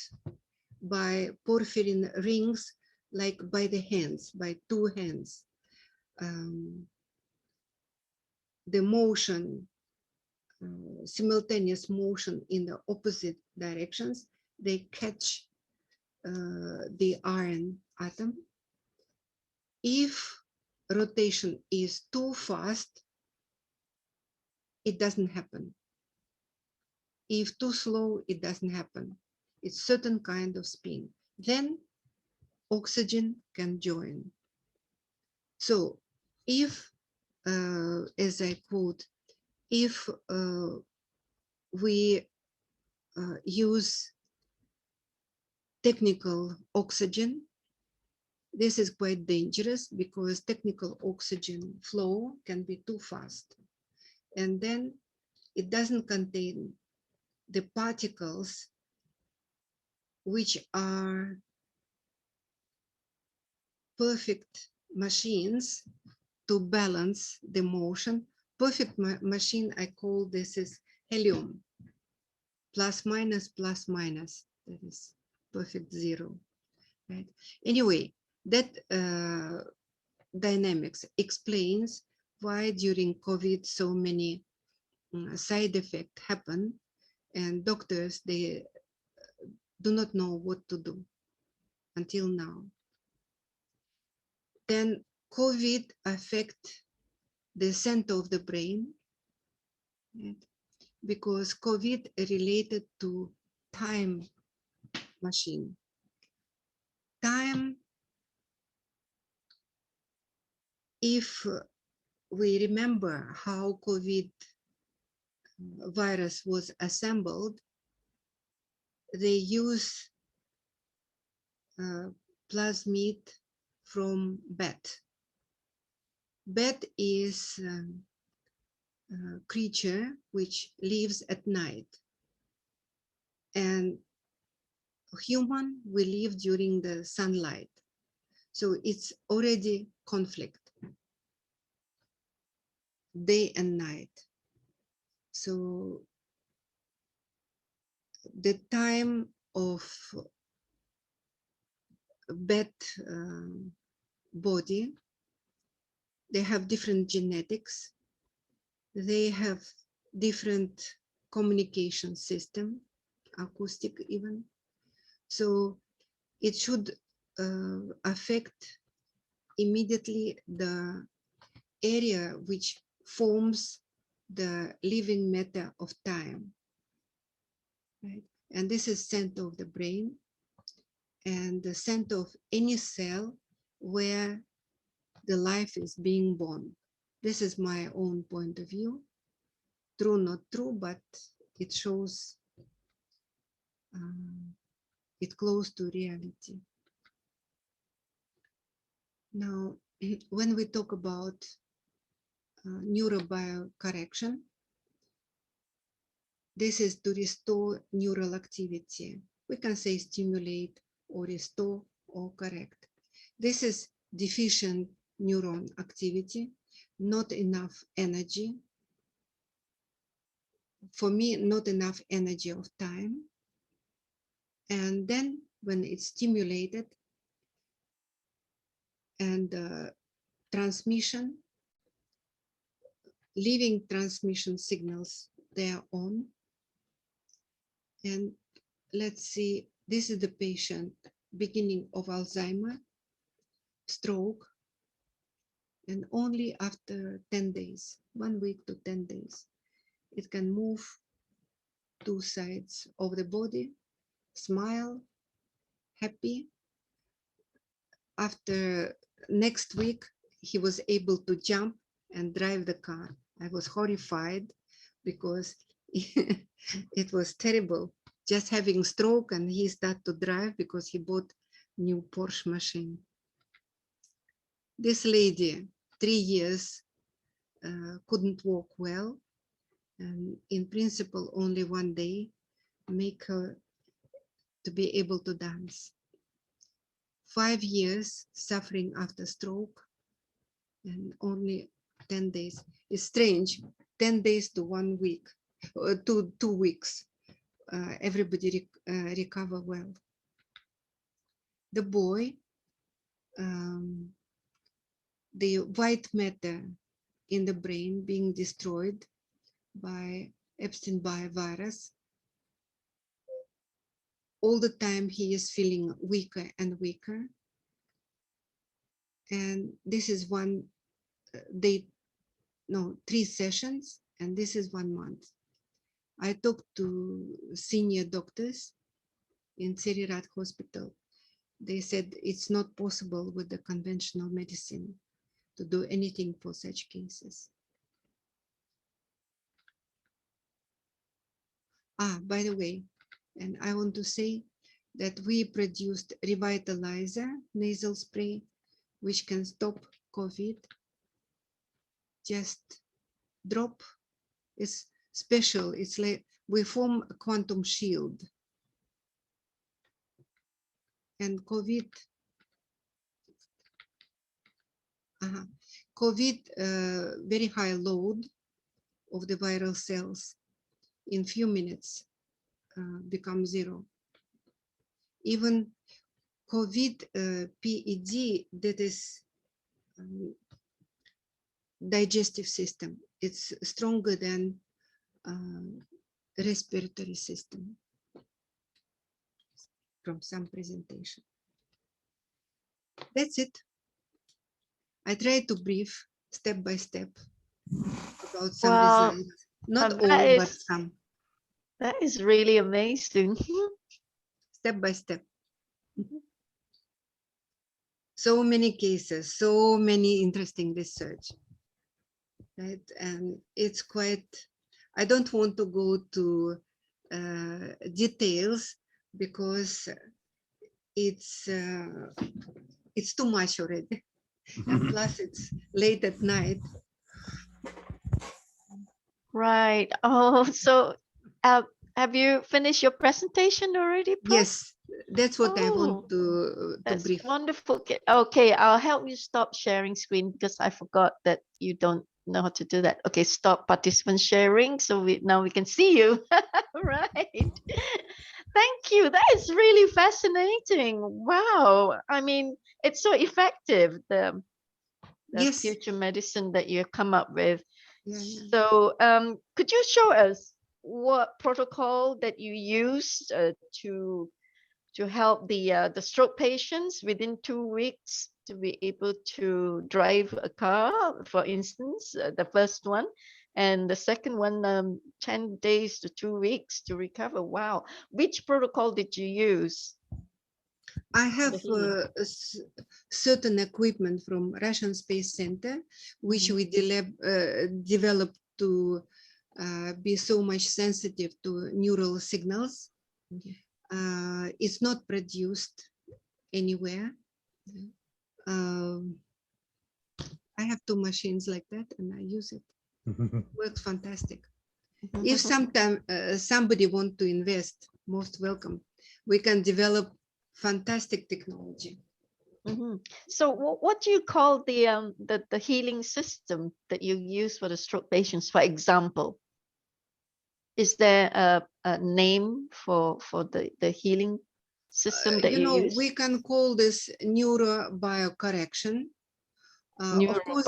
by porphyrin rings, like by the hands, by two hands. The motion, simultaneous motion in the opposite directions, they catch the iron atom. If rotation is too fast, it doesn't happen. If too slow, it doesn't happen. It's certain kind of spin. Then oxygen can join. So if, as I quote, if we use technical oxygen, this is quite dangerous, because technical oxygen flow can be too fast. And then it doesn't contain the particles which are perfect machines to balance the motion. Perfect machine, I call this is helium. Plus, minus, that is perfect zero, right? Anyway, that dynamics explains why during COVID so many side effects happen, and doctors, they do not know what to do until now. Then COVID affect the center of the brain, right? Because COVID related to time machine. Time, if we remember how COVID virus was assembled, they use plasmid from bat. Bat is a creature which lives at night, and human will live during the sunlight. So it's already conflict, day and night. So the time of bat body, they have different genetics, they have different communication system, acoustic even. So it should affect immediately the area which forms the living matter of time, right? And this is center of the brain and the center of any cell where the life is being born. This is my own point of view. True, not true, but it shows it close to reality. Now, when we talk about neurobiocorrection, this is to restore neural activity. We can say stimulate or restore or correct. This is deficient neuron activity, not enough energy. For me, not enough energy of time. And then when it's stimulated and transmission, living transmission signals, they are on. And let's see, this is the patient, beginning of Alzheimer, stroke, and only after 10 days, 1 week to 10 days, it can move two sides of the body, smile, happy. After next week, he was able to jump and drive the car. I was horrified because it was terrible. Just having stroke and he started to drive because he bought new Porsche machine. This lady, 3 years, couldn't walk well. And in principle, only 1 day make her to be able to dance. 5 years suffering after stroke and only 10 days. It's strange, 10 days to 1 week, to 2 weeks. Everybody recover well. The boy, the white matter in the brain being destroyed by Epstein-Barr virus. All the time he is feeling weaker and weaker. And this is 1 day, no, 3 sessions, and this is 1 month. I talked to senior doctors in Serirat Hospital. They said it's not possible with the conventional medicine to do anything for such cases. By the way, and I want to say that we produced Revitalizer nasal spray, which can stop COVID. Just drop. It's special. It's like we form a quantum shield. And COVID, very high load of the viral cells in few minutes become 0. Even COVID PED, that is digestive system. It's stronger than respiratory system from some presentation. That's it. I try to brief step by step about some results. Not all, but some. That is really amazing. Step by step. So many cases, so many interesting research. Right? And it's quite, I don't want to go to details because it's too much already. And plus it's late at night. Right. Oh, so have you finished your presentation already, Prof? Yes, that's what I want to brief. Wonderful. Okay, I'll help you stop sharing screen because I forgot that you don't know how to do that. Okay, stop participant sharing. So now we can see you. Right. Thank you. That is really fascinating. Wow. I mean, it's so effective, the Yes. future medicine that you have come up with. Yeah, yeah. So could you show us what protocol that you used to help the stroke patients within 2 weeks to be able to drive a car, for instance, the first one, and the second one, 10 days to 2 weeks to recover. Wow. Which protocol did you use? I have certain equipment from Russian Space Center, which we developed to be so much sensitive to neural signals. It's not produced anywhere. I have 2 machines like that and I use it. Works fantastic. If sometime somebody want to invest, most welcome. We can develop fantastic technology. So what do you call the healing system that you use for the stroke patients, for example? Is there a name for the healing system that you use? We can call this neurobiocorrection. Of course,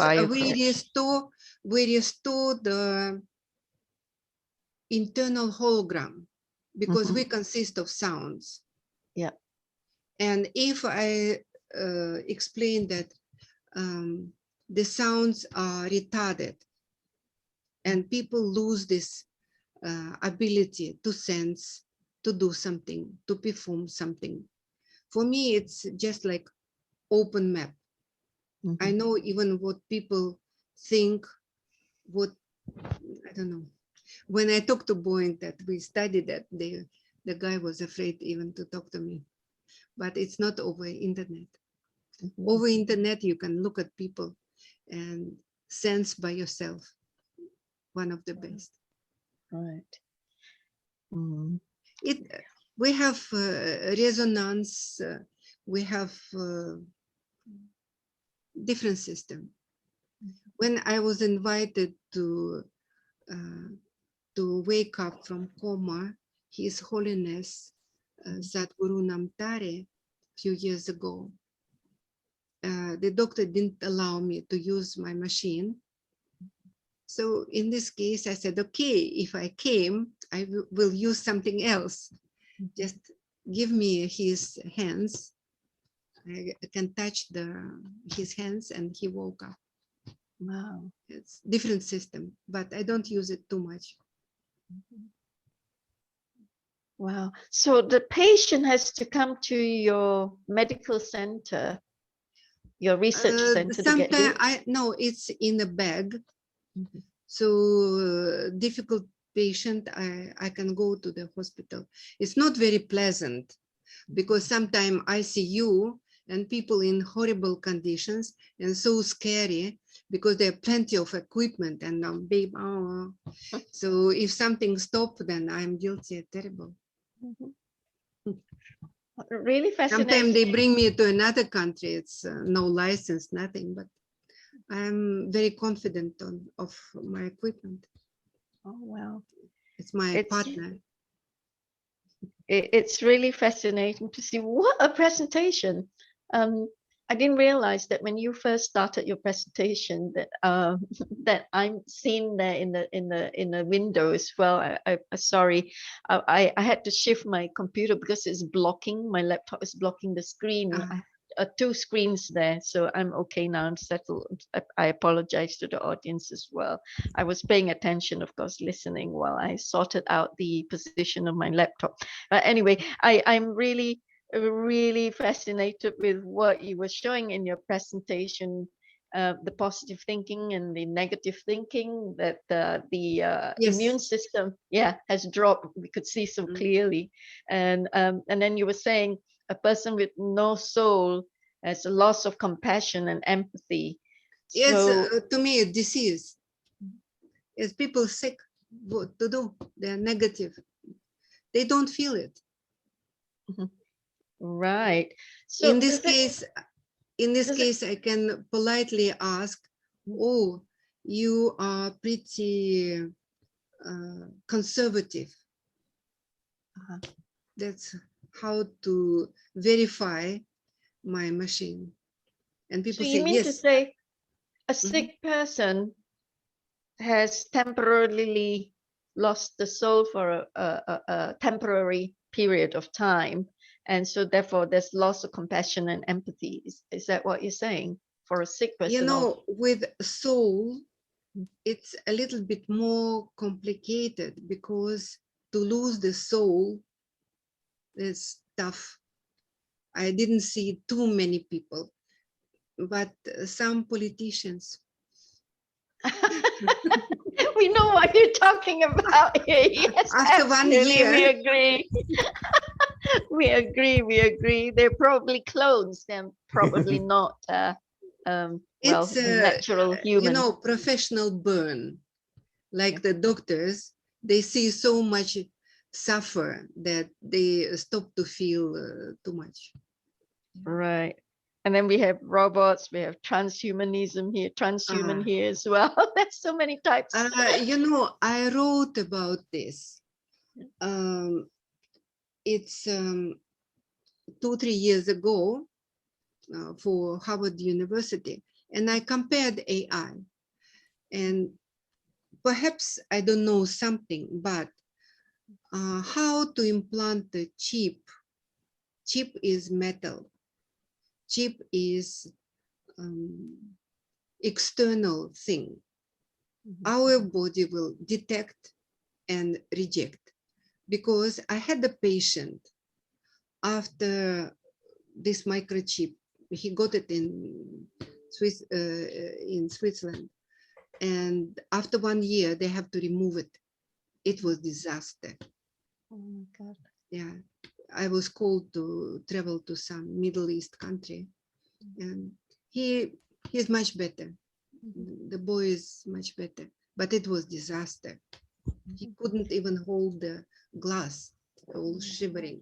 we restore the internal hologram because we consist of sounds. Yeah. And if I explain that the sounds are retarded and people lose this ability to sense, to do something, to perform something. For me, it's just like open map. I know even what people think, what, I don't know. When I talked to Boeing that we studied that, the guy was afraid even to talk to me. But it's not over internet. Over internet, you can look at people and sense by yourself. One of the best. Right. We have resonance. We have different system. When I was invited to wake up from coma, His Holiness Sadhguru Namtare, a few years ago, the doctor didn't allow me to use my machine. So in this case, I said, okay, if I came, I will use something else. Just give me his hands. I can touch his hands and he woke up. Wow. It's different system, but I don't use it too much. Wow. So the patient has to come to your medical center, your research center to get used? No, it's in a bag. So difficult patient, I can go to the hospital. It's not very pleasant because sometimes ICU and people in horrible conditions and so scary because there are plenty of equipment and so if something stops, then I'm guilty, terrible. Really fascinating. Sometimes they bring me to another country. It's no license, nothing, but I'm very confident of my equipment. Oh, wow. It's my partner. It's really fascinating to see. What a presentation. I didn't realize that when you first started your presentation that that I'm seen there in the window as well. Sorry, I had to shift my computer because it's blocking. My laptop is blocking the screen. I two screens there, so I'm okay now. I'm settled. I apologize to the audience as well. I was paying attention, of course, listening while I sorted out the position of my laptop. But anyway, I'm really fascinated with what you were showing in your presentation, the positive thinking and the negative thinking, that the immune Yes. system, has dropped. We could see so clearly, and then you were saying a person with no soul has a loss of compassion and empathy. Yes, So to me, a disease. Yes, people sick, what to do? They're negative. They don't feel it. right. So In this case, I can politely ask, oh, you are pretty conservative. That's how to verify my machine. And people you say, mean to yes. say a sick person has temporarily lost the soul for a temporary period of time, and so therefore there's loss of compassion and empathy. Is that what you're saying for a sick person? You know, with soul, it's a little bit more complicated, because to lose the soul is tough. I didn't see too many people, but some politicians. We know what you're talking about here. Yes, After 1 year. we agree. we agree. They're probably clones. They're probably not It's natural human. you know, professional burn. Like the doctors, they see so much suffer that they stop to feel too much. Right. And then we have robots, we have transhumanism here, transhuman here as well. There's so many types. You know, I wrote about this. It's 2-3 years ago for Harvard University, and I compared AI. And perhaps I don't know something, but how to implant the chip. Chip is metal. Chip is external thing. Our body will detect and reject. Because I had a patient after this microchip. He got it in Switzerland, and after 1 year they have to remove it. It was disaster. Oh my God. Yeah, I was called to travel to some Middle East country, and he's much better. The boy is much better, but it was disaster. He couldn't even hold the glass, all shivering.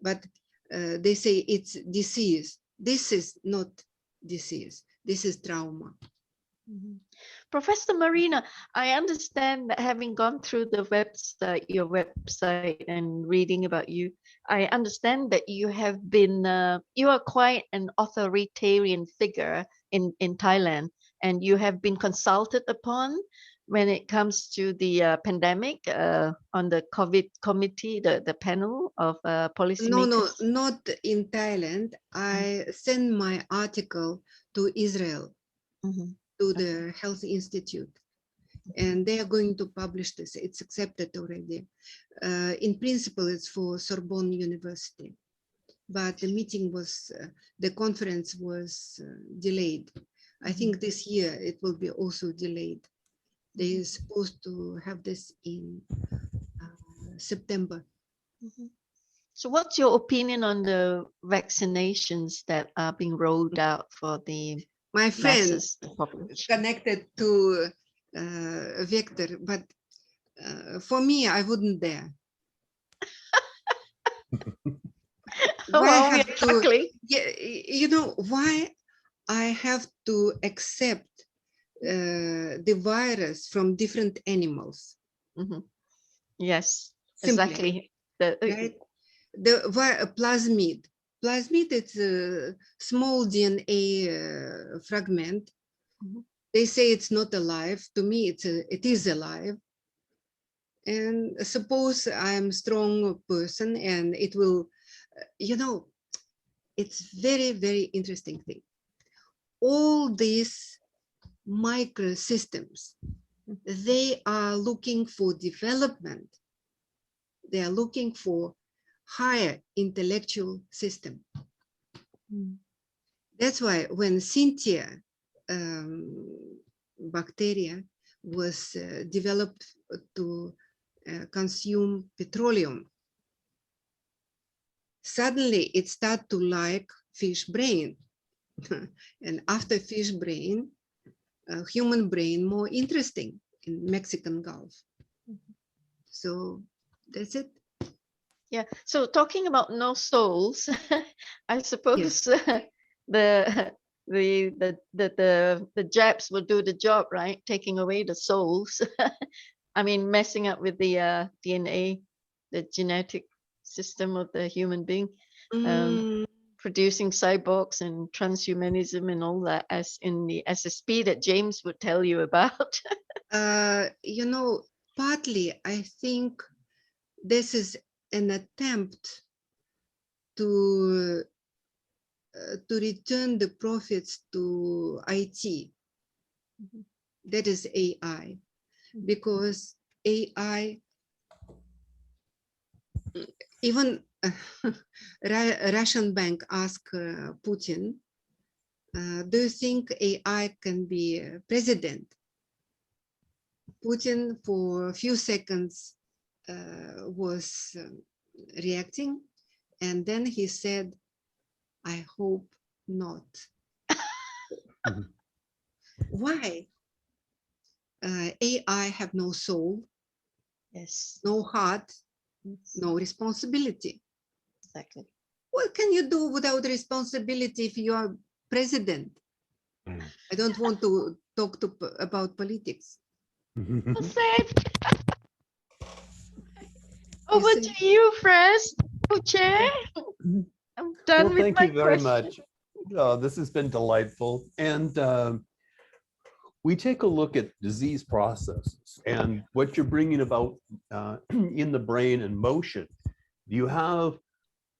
But they say it's disease. This is not disease. This is trauma. Professor Marina, I understand that having gone through the website, your website, and reading about you, I understand that you have been, you are quite an authoritarian figure in Thailand, and you have been consulted upon when it comes to the pandemic on the COVID committee, the panel of policymakers. No, not in Thailand. I sent my article to Israel, to the Health Institute, and they are going to publish this. It's accepted already. In principle, it's for Sorbonne University, but the meeting was, the conference was delayed. I think this year it will be also delayed. They're supposed to have this in September. So what's your opinion on the vaccinations that are being rolled out for the My friend masses, connected to Vector, but for me, I wouldn't dare. Well, we are chuckling. Yeah, you know, why I have to accept the virus from different animals? Yes, Simply, exactly. right? The plasmid, plasmid, it's a small DNA fragment. Mhm. They say it's not alive. To me, it is alive. And suppose I'm a strong person and it will, it's very, very interesting thing. All these microsystems, they are looking for development. They are looking for higher intellectual system. Mm. That's why when Cynthia bacteria was developed to consume petroleum, suddenly it started to like fish brain. And after fish brain, human brain more interesting in Mexican Gulf. So that's it. Yeah. So talking about no souls, I suppose Yes. the the Japs will do the job, right? Taking away the souls. I mean, messing up with the DNA, the genetic system of the human being, Mm, producing cyborgs and transhumanism and all that, as in the SSP that James would tell you about. partly I think this is an attempt to return the profits to IT. Mhm. That is AI, because AI, even Russian bank asked Putin, do you think AI can be president? Putin for a few seconds was reacting, and then he said, I hope not. Why? AI have no soul, Yes, no heart, yes, no responsibility. exactly. What can you do without responsibility if you are president? I don't want to talk about politics. Well said. You Over see? to you, Fraz, co-chair. I'm done Well, with thank my you very question. much. This has been delightful. And we take a look at disease processes and what you're bringing about in the brain and motion. You have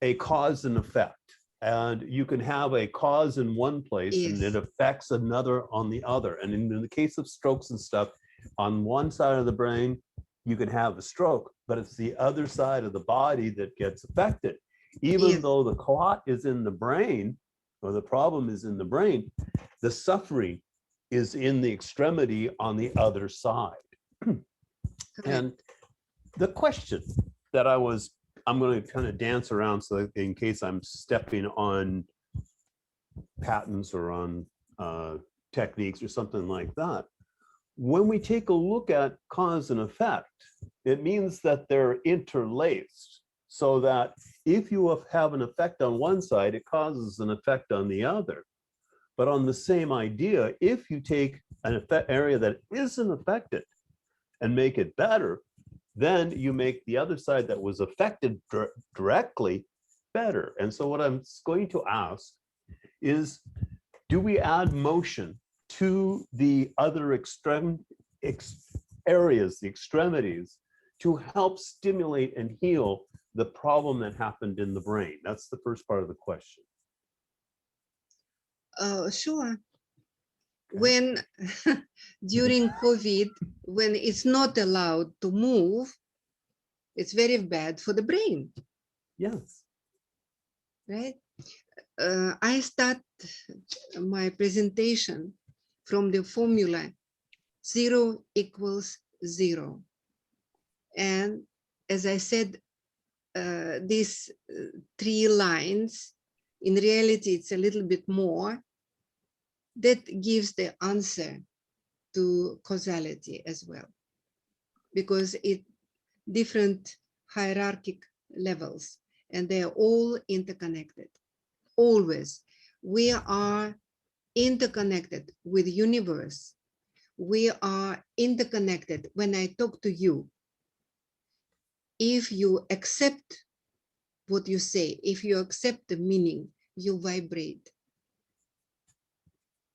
a cause and effect, and you can have a cause in one place and it Yes. affects another on the other. And in the case of strokes and stuff, on one side of the brain, you can have a stroke, but it's the other side of the body that gets affected. Even Yes. though the clot is in the brain, or the problem is in the brain, the suffering is in the extremity on the other side. And the question that I'm going to kind of dance around so that in case I'm stepping on patents or on techniques or something like that. When we take a look at cause and effect, it means that they're interlaced, so that if you have an effect on one side, it causes an effect on the other. But on the same idea, if you take an area that isn't affected and make it better, then you make the other side that was affected directly better. And so what I'm going to ask is, do we add motion to the other areas, the extremities, to help stimulate and heal the problem that happened in the brain? That's the first part of the question. Sure. When during COVID, when it's not allowed to move, it's very bad for the brain, Yes. right? I start my presentation from the formula 0 equals 0. And as I said, these 3 lines, in reality, it's a little bit more. That gives the answer to causality as well, because it different hierarchic levels, and they are all interconnected. Always, we are interconnected with universe. We are interconnected. When I talk to you, if you accept what you say, if you accept the meaning, you vibrate.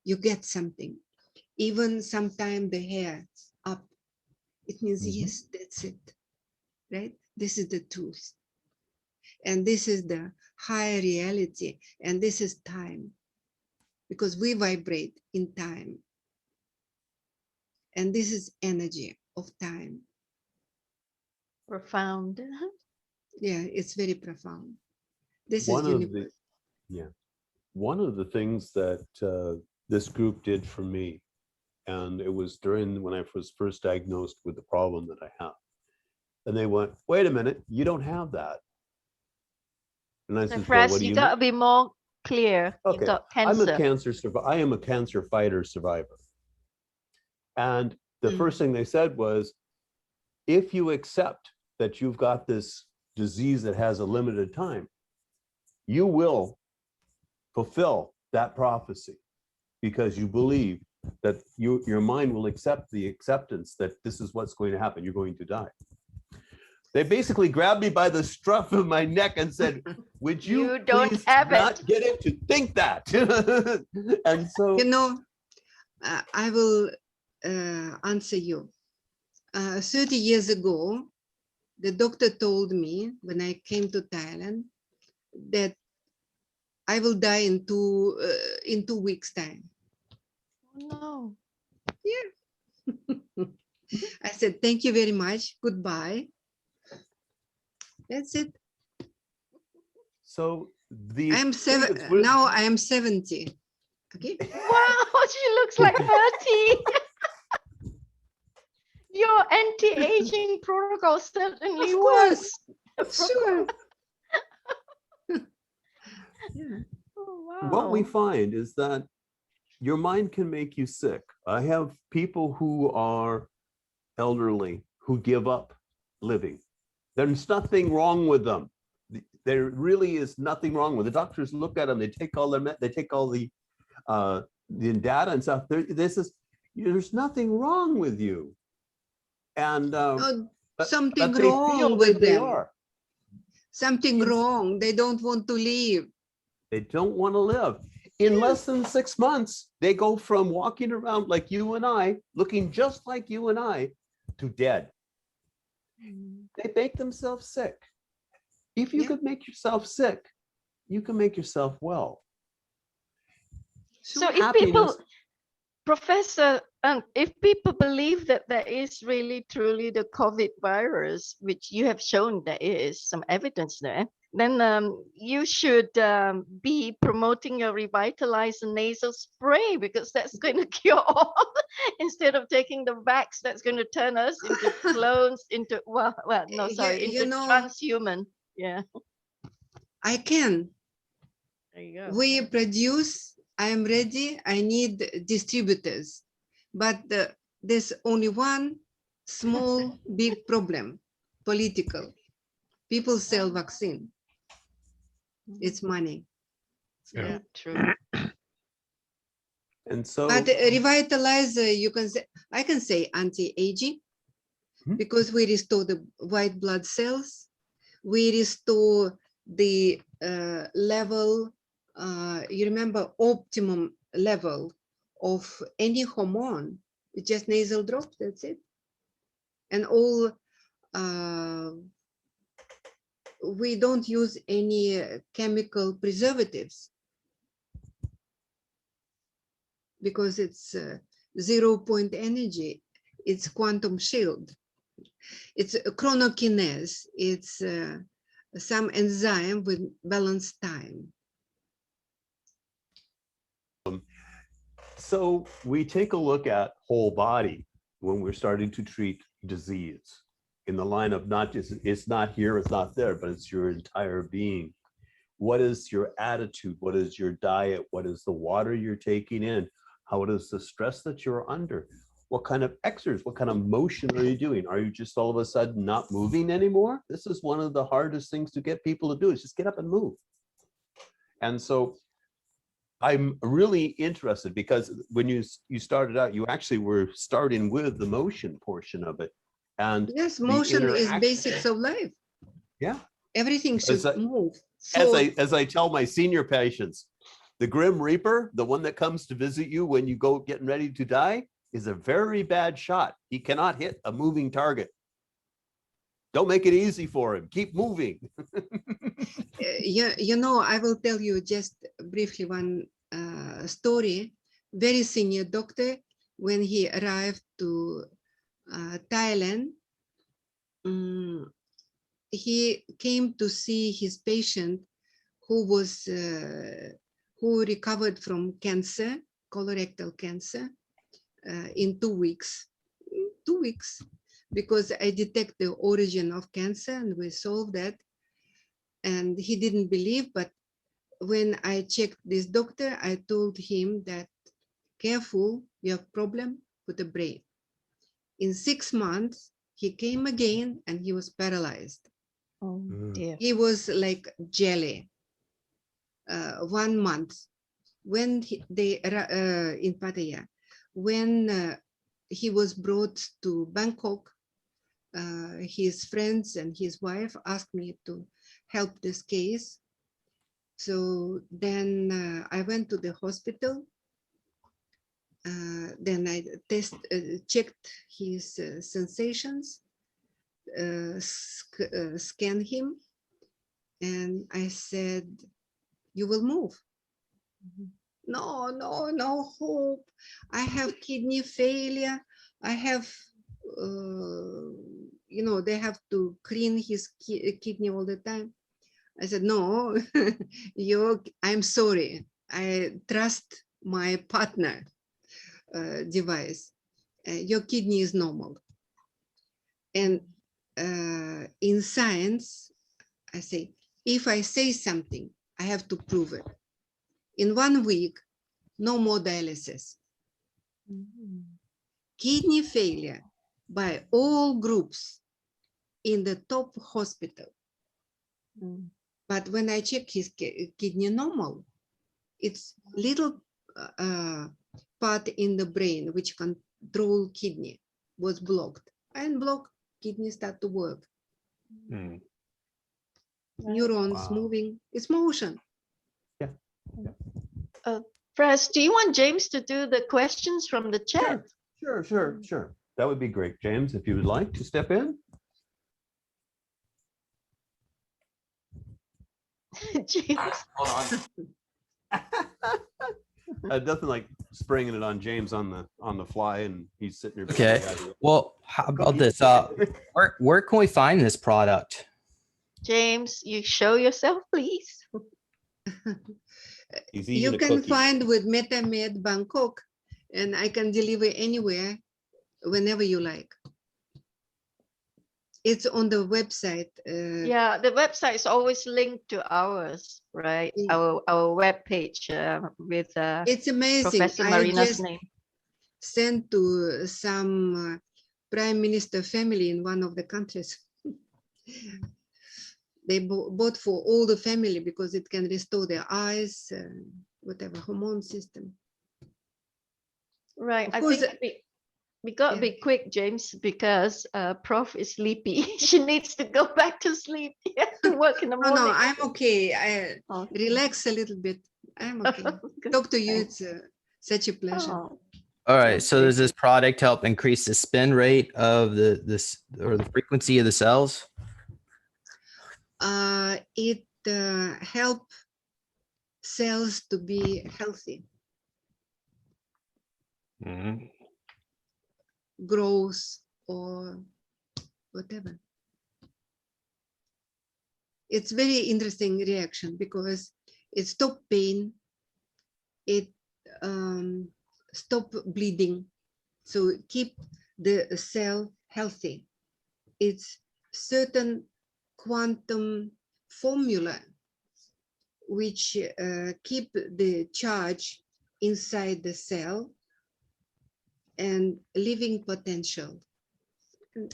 You get something. Even sometimes the hair up, it means, yes, that's it, right? This is the truth. And this is the higher reality. And this is time, because we vibrate in time. And this is energy of time. Profound. Yeah, it's very profound. This One is of universe. one of the things that this group did for me, and it was during when I was first diagnosed with the problem that I have, and they went, "Wait a minute, you don't have that." And I So said, "Well, what Fraz, do you you got to mean?" be more clear. You Okay, got I'm a cancer. cancer survivor. I am a cancer fighter survivor. And the first thing they said was, if you accept that you've got this disease that has a limited time, you will fulfill that prophecy because you believe that your mind will accept the acceptance that this is what's going to happen. You're going to die. They basically grabbed me by the scruff of my neck and said, would you don't please have not it. get it to think that? And so, You know, I will answer you. 30 years ago, the doctor told me when I came to Thailand that I will die in 2 weeks' time. No. Yeah. I said, thank you very much. Goodbye. That's it. so the I'm thing that's 7 really- now. I am 70. Okay. Wow, she looks like 30. Your anti-aging protocol certainly Of works. course. Sure. Yeah. Oh, wow. what we find is that your mind can make you sick. I have people who are elderly who give up living. There's nothing wrong with them. There really is nothing wrong with it. The doctors look at them. They take all the data and stuff. There's nothing wrong with you. And Something but they wrong feel with that they them. are. Something wrong. They don't want to leave. They don't want to live. In less than 6 months, they go from walking around like you and I, looking just like you and I, to dead. They make themselves sick. If you could make yourself sick, you can make yourself well. So if people, Professor, if people believe that there is really truly the COVID virus, which you have shown there is some evidence there, then you should be promoting your revitalized nasal spray, because that's going to cure all instead of taking the vax that's going to turn us into clones, into, into transhuman. Yeah. I can. There you go. We produce, I am ready. I need distributors. But there's only one small, big problem, political. People sell vaccine. It's money. Yeah, true. And so, but revitalizer, you can say, I can say anti-aging, because we restore the white blood cells. We restore the level, you remember, optimum level of any hormone. It's just nasal drops, that's it. And all, we don't use any chemical preservatives, because it's 0-point energy. It's quantum shield. It's a chronokinase. It's some enzyme with balanced time. So we take a look at whole body when we're starting to treat disease in the line of not just, it's not here, it's not there, but it's your entire being. What is your attitude? What is your diet? What is the water you're taking in? How is the stress that you're under? What kind of exercise, what kind of motion are you doing? Are you just all of a sudden not moving anymore? This is one of the hardest things to get people to do, is just get up and move. And so I'm really interested, because when you started out, you actually were starting with the motion portion of it. And yes, motion is basics of life. Yeah. Everything should move. As I tell my senior patients, the Grim Reaper, the one that comes to visit you when you go getting ready to die, is a very bad shot. He cannot hit a moving target. Don't make it easy for him. Keep moving. You know, I will tell you just briefly one story. Very senior doctor, when he arrived to Thailand, he came to see his patient who recovered from cancer, colorectal cancer, in 2 weeks. 2 weeks, because I detect the origin of cancer and we solved that. And he didn't believe, but when I checked this doctor, I told him that, careful, you have problem with the brain. In 6 months, he came again and he was paralyzed. Oh, dear. He was like jelly. 1 month. When in Pattaya, when he was brought to Bangkok, his friends and his wife asked me to help this case. So then I went to the hospital. Then I checked his sensations, scanned him, and I said, "You will move." No hope. I have kidney failure. I have, you know, they have to clean his kidney all the time. I said, no, I'm sorry. I trust my partner device. Your kidney is normal. And in science, I say, if I say something, I have to prove it. In 1 week, no more dialysis. Kidney failure by all groups in the top hospital. But when I check his kidney normal, it's little part in the brain which control kidney was blocked. And blocked, kidney start to work. Neurons moving, it's motion. Yeah. Fraz, do you want James to do the questions from the chat? Sure. That would be great, James, if you would like to step in. James. Hold on. Nothing like springing it on James on the fly, and he's sitting there. Okay. Well, how about this? Where can we find this product? James, you show yourself, please. You can find with MetaMed Bangkok, and I can deliver anywhere, whenever you like. It's on the website. Yeah, the website is always linked to ours, right? Our web page with it's amazing. Professor Marina's name. Sent to some prime minister family in one of the countries. They bought for all the family because it can restore their eyes, whatever, hormone system. Right. I think we got to be quick, James, because Prof is sleepy. She needs to go back to sleep. She has to work in the morning. No, I'm okay. I relax a little bit. I'm okay. Talk to you. It's such a pleasure. All right. So does this product help increase the spin rate of the frequency of the cells? It helps cells to be healthy. Growth or whatever. It's very interesting reaction because it stops pain, it stop bleeding, so keep the cell healthy. It's certain quantum formula which keep the charge inside the cell and living potential,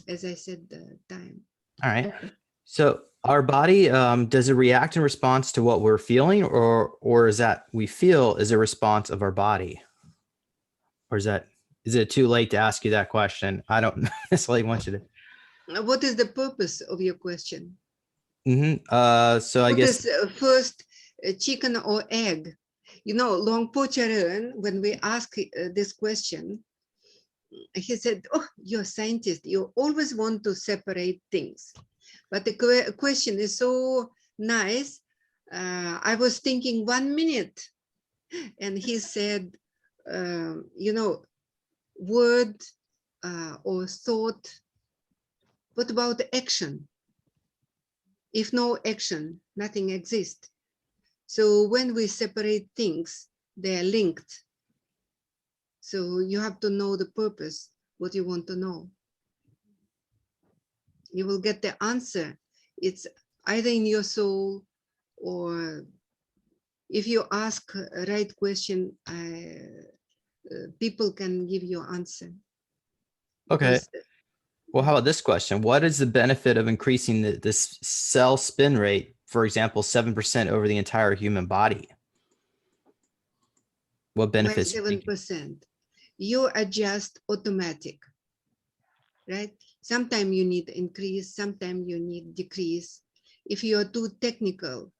as I said the time. All right. So our body, does it react in response to what we're feeling, or is that we feel is a response of our body? Or is it too late to ask you that question? I don't necessarily want you to. What is the purpose of your question? So I What guess, is first, chicken or egg? You know, Longpo Charan, when we ask this question, he said, oh, you're a scientist. You always want to separate things. But the question is so nice. I was thinking 1 minute. And he said, you know, word or thought. What about action? If no action, nothing exists. So when we separate things, they're linked. So you have to know the purpose, what you want to know. You will get the answer. It's either in your soul, or if you ask a right question, people can give you an answer. okay. Because, Well, how about this question? What is the benefit of increasing this cell spin rate, for example, 7% over the entire human body? What by benefits? 7%, you adjust automatic, right? Sometimes you need increase, sometimes you need decrease. If you're too technical,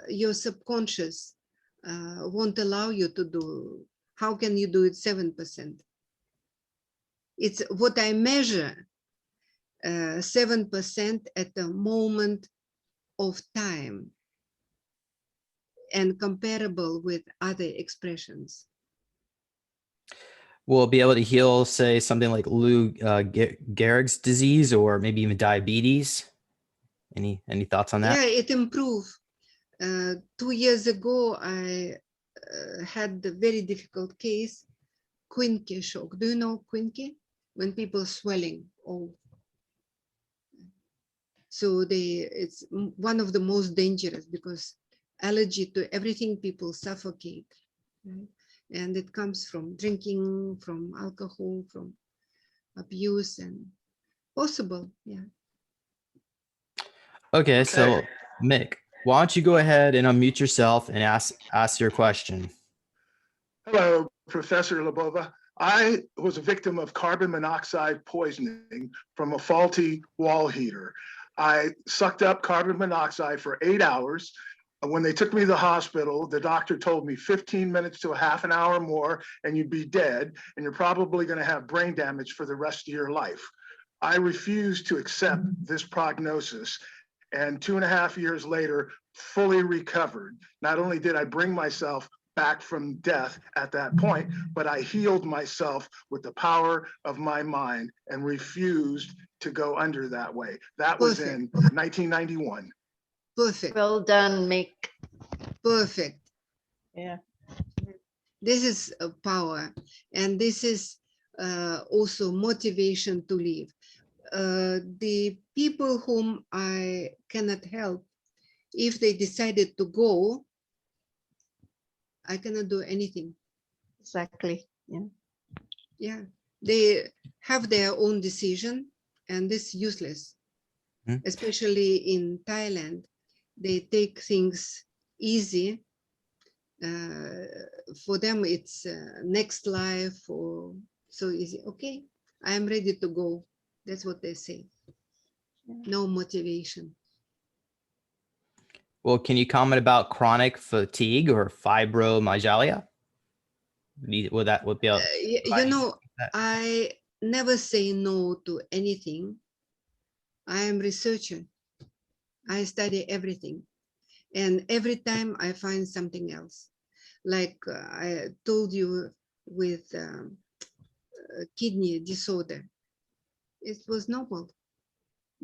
your subconscious won't allow you to do. How can you do it 7%? It's what I measure, 7% at the moment of time, and comparable with other expressions. Will it be able to heal, say, something like Lou Gehrig's disease, or maybe even diabetes? Any thoughts on that? Yeah, it improved. 2 years ago, I had a very difficult case, Quincke shock. Do you know Quincke? When people swelling. Oh, so it's one of the most dangerous, because allergy to everything, people suffocate, right? And it comes from drinking, from alcohol, from abuse, and possible, yeah. Okay, so Mick, why don't you go ahead and unmute yourself and ask your question? Hello, Professor Lobova. I was a victim of carbon monoxide poisoning from a faulty wall heater. I sucked up carbon monoxide for 8 hours. When they took me to the hospital, the doctor told me 15 minutes to a half an hour more and you'd be dead, and you're probably going to have brain damage for the rest of your life. I refused to accept this prognosis, and 2.5 years later, fully recovered. Not only did I bring myself back from death at that point, but I healed myself with the power of my mind and refused to go under that way. That was in 1991. Perfect. Well done, Mick. Perfect. Yeah. This is a power, and this is also motivation to live. The people whom I cannot help, if they decided to go, I cannot do anything. Exactly. Yeah. Yeah, they have their own decision, and it's useless. Especially in Thailand, they take things easy. For them, it's next life, or so easy. Okay, I am ready to go. That's what they say. No motivation. Well, can you comment about chronic fatigue or fibromyalgia? Would be a, you know, I never say no to anything. I am researcher. I study everything. And every time I find something else. Like I told you with kidney disorder, it was normal.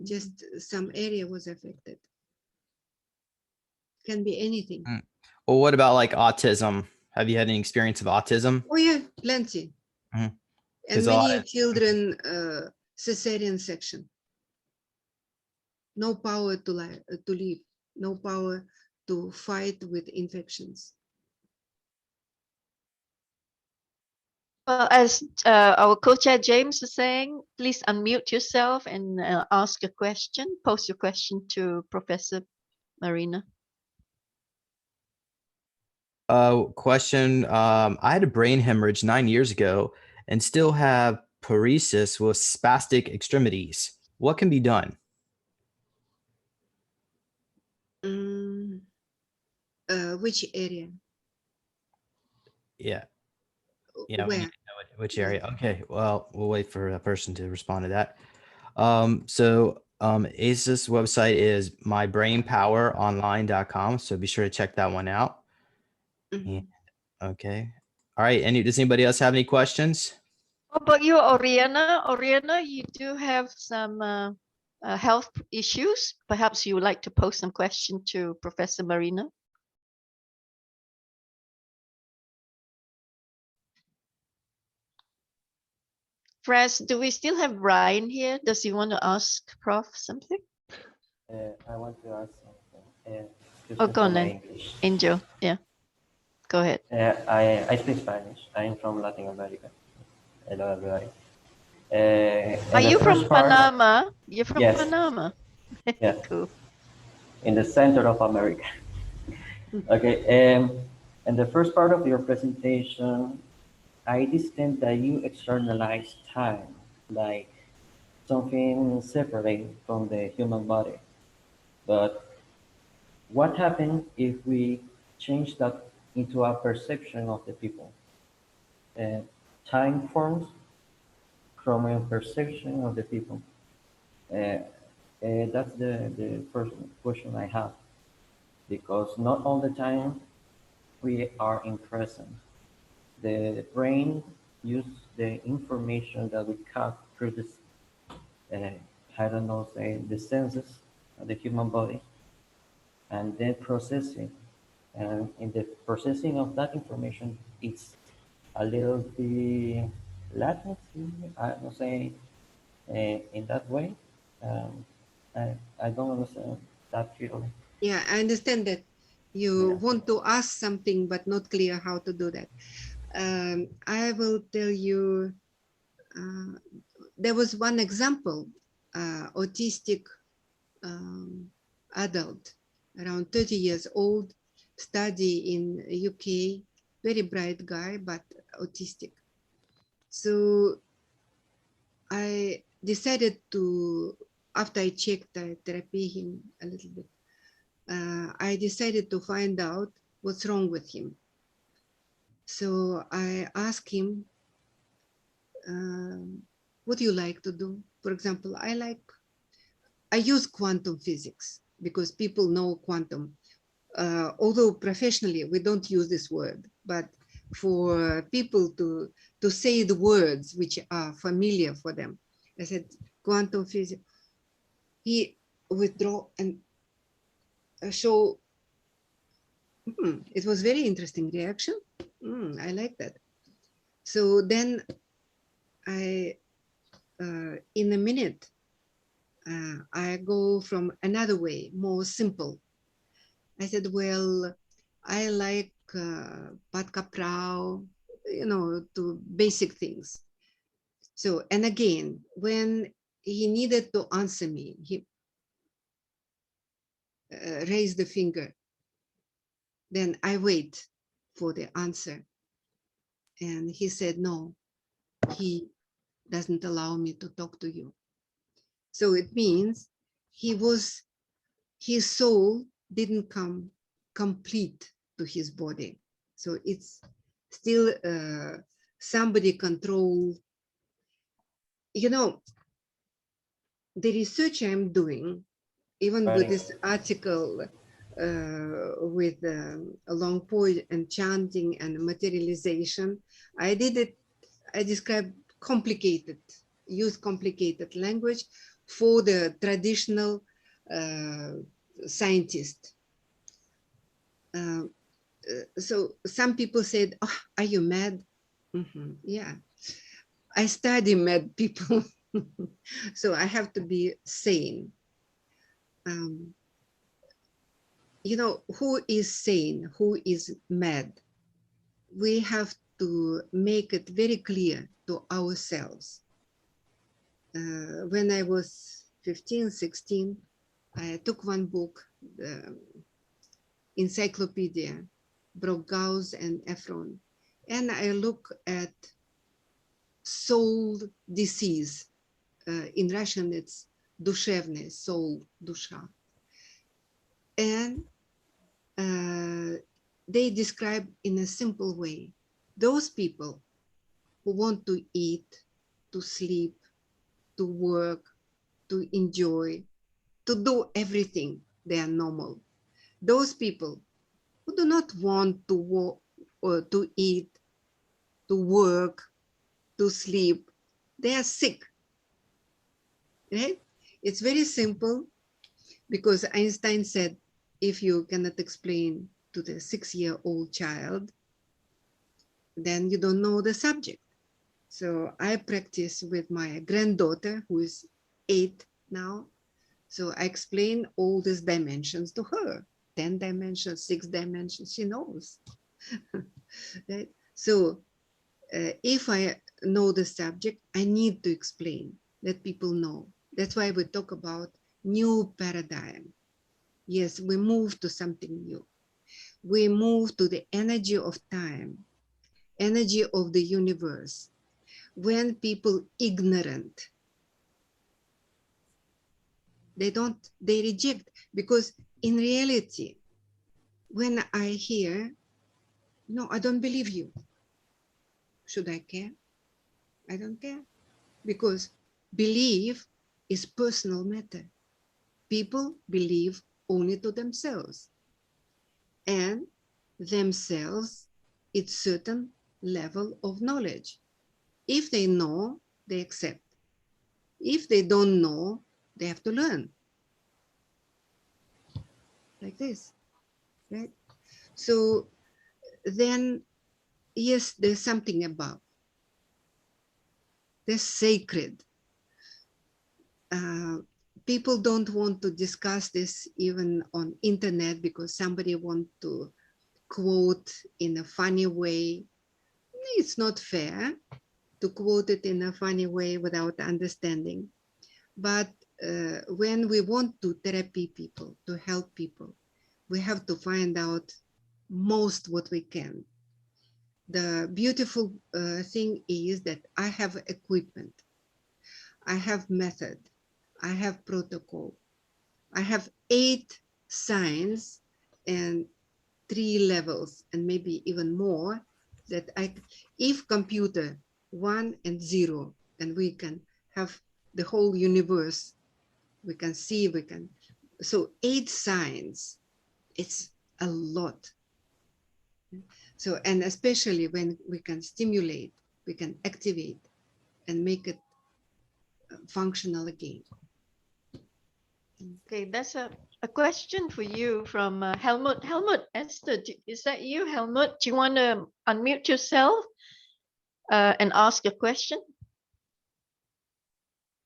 Just some area was affected. Can be anything. Well, what about like autism? Have you had any experience of autism? Oh yeah, plenty. And many children cesarean section. No power to live, no power to fight with infections. Well, as our co-chair James was saying, please unmute yourself and ask a question, post your question to Professor Marina. Question. I had a brain hemorrhage 9 years ago and still have paresis with spastic extremities. What can be done? Which area? Yeah. Yeah. We Where? need to know which Yeah. area. Okay. Well, we'll wait for a person to respond to that. ACES website is mybrainpoweronline.com. So be sure to check that one out. Mhm. Okay. All right. Does anybody else have any questions? What about you, Oriana? Oriana, you do have some health issues. Perhaps you would like to pose some question to Professor Marina. Fraz, do we still have Ryan here? Does he want to ask Prof something? I want to ask something. Excuse Oh, me go for on my then. English. Angel, yeah. Go ahead. I speak Spanish. I'm from Latin America. Hello, everybody. Are In the you from first part, Panama? You're from yes, Panama. yeah, Cool. in the center of America. Okay. In the first part of your presentation, I distinct that you externalize time, like something separate from the human body. But what happens if we change that into a perception of the people? Uh, Time forms from a perception of the people. That's the first question I have, because not all the time we are in present. The brain uses the information that we got through this, I don't know, say the senses of the human body, and then processing. And in the processing of that information, it's a little bit latency, I don't say, in that way. Um, I don't understand that clearly. Yeah, I understand that you Yeah. want to ask something, but not clear how to do that. I will tell you, there was one example, autistic adult, around 30 years old, study in UK, very bright guy, but autistic. So I decided to, after I checked, I therapy him a little bit. I decided to find out what's wrong with him. So I asked him, what do you like to do? For example, I use quantum physics because people know quantum. Although professionally we don't use this word, but for people to say the words which are familiar for them, I said quantum physics. He withdraw and show. It was very interesting reaction. I like that. So then I, in a minute, I go from another way, more simple. I said, well, I like Pat Kaprao, to basic things. So, and again, when he needed to answer me, he raised the finger. Then I wait for the answer. And he said, no, he doesn't allow me to talk to you. So it means his soul didn't come complete to his body. So it's still somebody control. The research I'm doing, even with this article with a long poem and chanting and materialization, I described use complicated language for the traditional scientist. So some people said, oh, are you mad? Yeah, I study mad people. So I have to be sane. Who is sane, who is mad? We have to make it very clear to ourselves. When I was 15, 16, I took one book, the encyclopedia, Broghaus and Efron, and I look at soul disease. In Russian, it's dушевный, soul, dusha. And they describe in a simple way those people who want to eat, to sleep, to work, to enjoy, to do everything. They are normal. Those people who do not want to walk or to eat, to work, to sleep, they are sick, right? It's very simple, because Einstein said, if you cannot explain to the 6-year-old child, then you don't know the subject. So I practice with my granddaughter, who is 8 now. So I explain all these dimensions to her, 10 dimensions, 6 dimensions, she knows. Right? So if I know the subject, I need to explain, let people know. That's why we talk about new paradigm. Yes, we move to something new. We move to the energy of time, energy of the universe. When people ignorant, they reject, because in reality, when I hear, no, I don't believe you. Should I care? I don't care, because belief is personal matter. People believe only to themselves, and themselves, it's certain level of knowledge. If they know, they accept. If they don't know, they have to learn. Like this, right? So then, yes, there's something above. There's sacred. People don't want to discuss this even on internet, because somebody wants to quote in a funny way. It's not fair to quote it in a funny way without understanding. But when we want to therapy people, to help people, we have to find out most what we can. The beautiful thing is that I have equipment, I have method, I have protocol, I have 8 signs and 3 levels, and maybe even more, that if computer 1 and 0, and we can have the whole universe, we can see, so 8 signs, it's a lot. So, and especially when we can stimulate, we can activate and make it functional again. Okay, that's a question for you from Helmut. Helmut, Esther, is that you, Helmut? Do you want to unmute yourself and ask a question?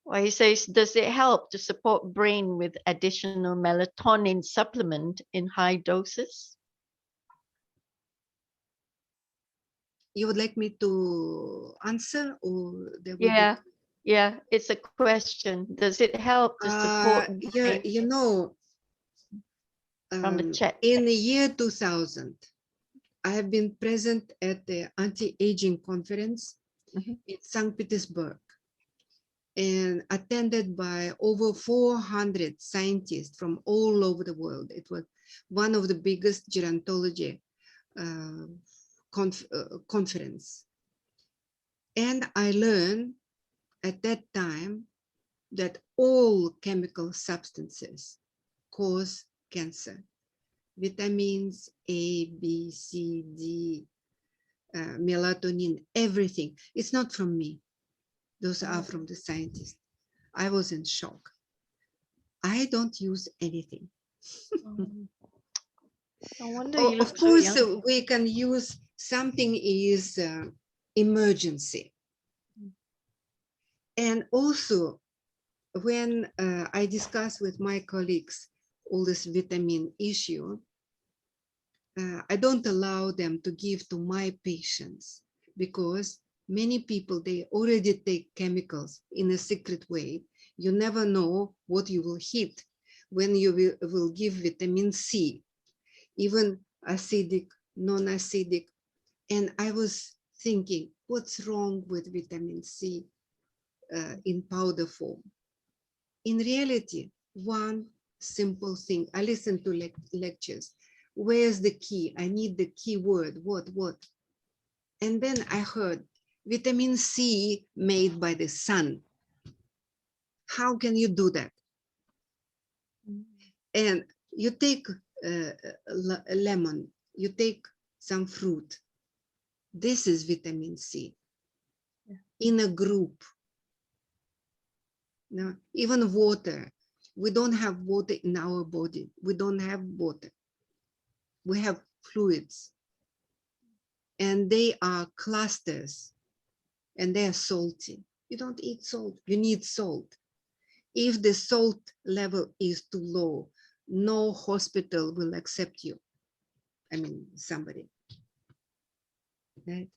Well, he says, does it help to support brain with additional melatonin supplement in high doses? You would like me to answer, or there will Yeah, be... yeah, it's a question. Does it help to support Yeah, brain you know, from the chat? in the year 2000, I have been present at the anti-aging conference in St. Petersburg, and attended by over 400 scientists from all over the world. It was one of the biggest gerontology conference. And I learned at that time that all chemical substances cause cancer. Vitamins A, B, C, D, melatonin, everything. It's not from me. Those are from the scientists. I was in shock. I don't use anything. No wonder you Of look so course, young. we can use something is emergency. And also, when I discuss with my colleagues all this vitamin issue, I don't allow them to give to my patients, because many people, they already take chemicals in a secret way. You never know what you will hit when you will give vitamin C, even acidic, non-acidic. And I was thinking, what's wrong with vitamin C in powder form? In reality, one simple thing, I listen to lectures. where's the key? I need the key word, what? And then I heard vitamin C made by the sun. How can you do that? And you take a lemon, you take some fruit. This is vitamin C in a group. Now, even water. We don't have water in our body. We don't have water. We have fluids. And they are clusters. And they are salty. You don't eat salt. You need salt. If the salt level is too low, no hospital will accept you. I mean, somebody. Right?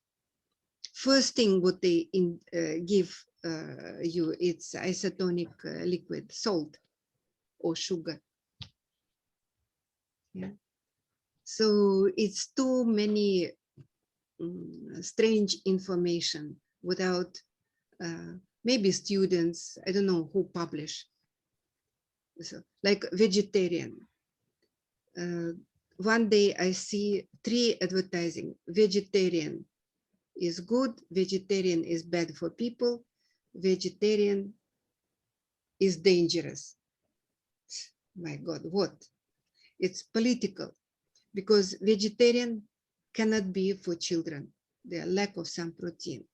First thing what they give you, it's isotonic liquid, salt or sugar. Yeah. So it's too many strange information without maybe students, I don't know who publish. So, like vegetarian. One day I see 3 advertising. Vegetarian is good, vegetarian is bad for people, vegetarian is dangerous. My God, what? It's political, because vegetarian cannot be for children. There lack of some protein.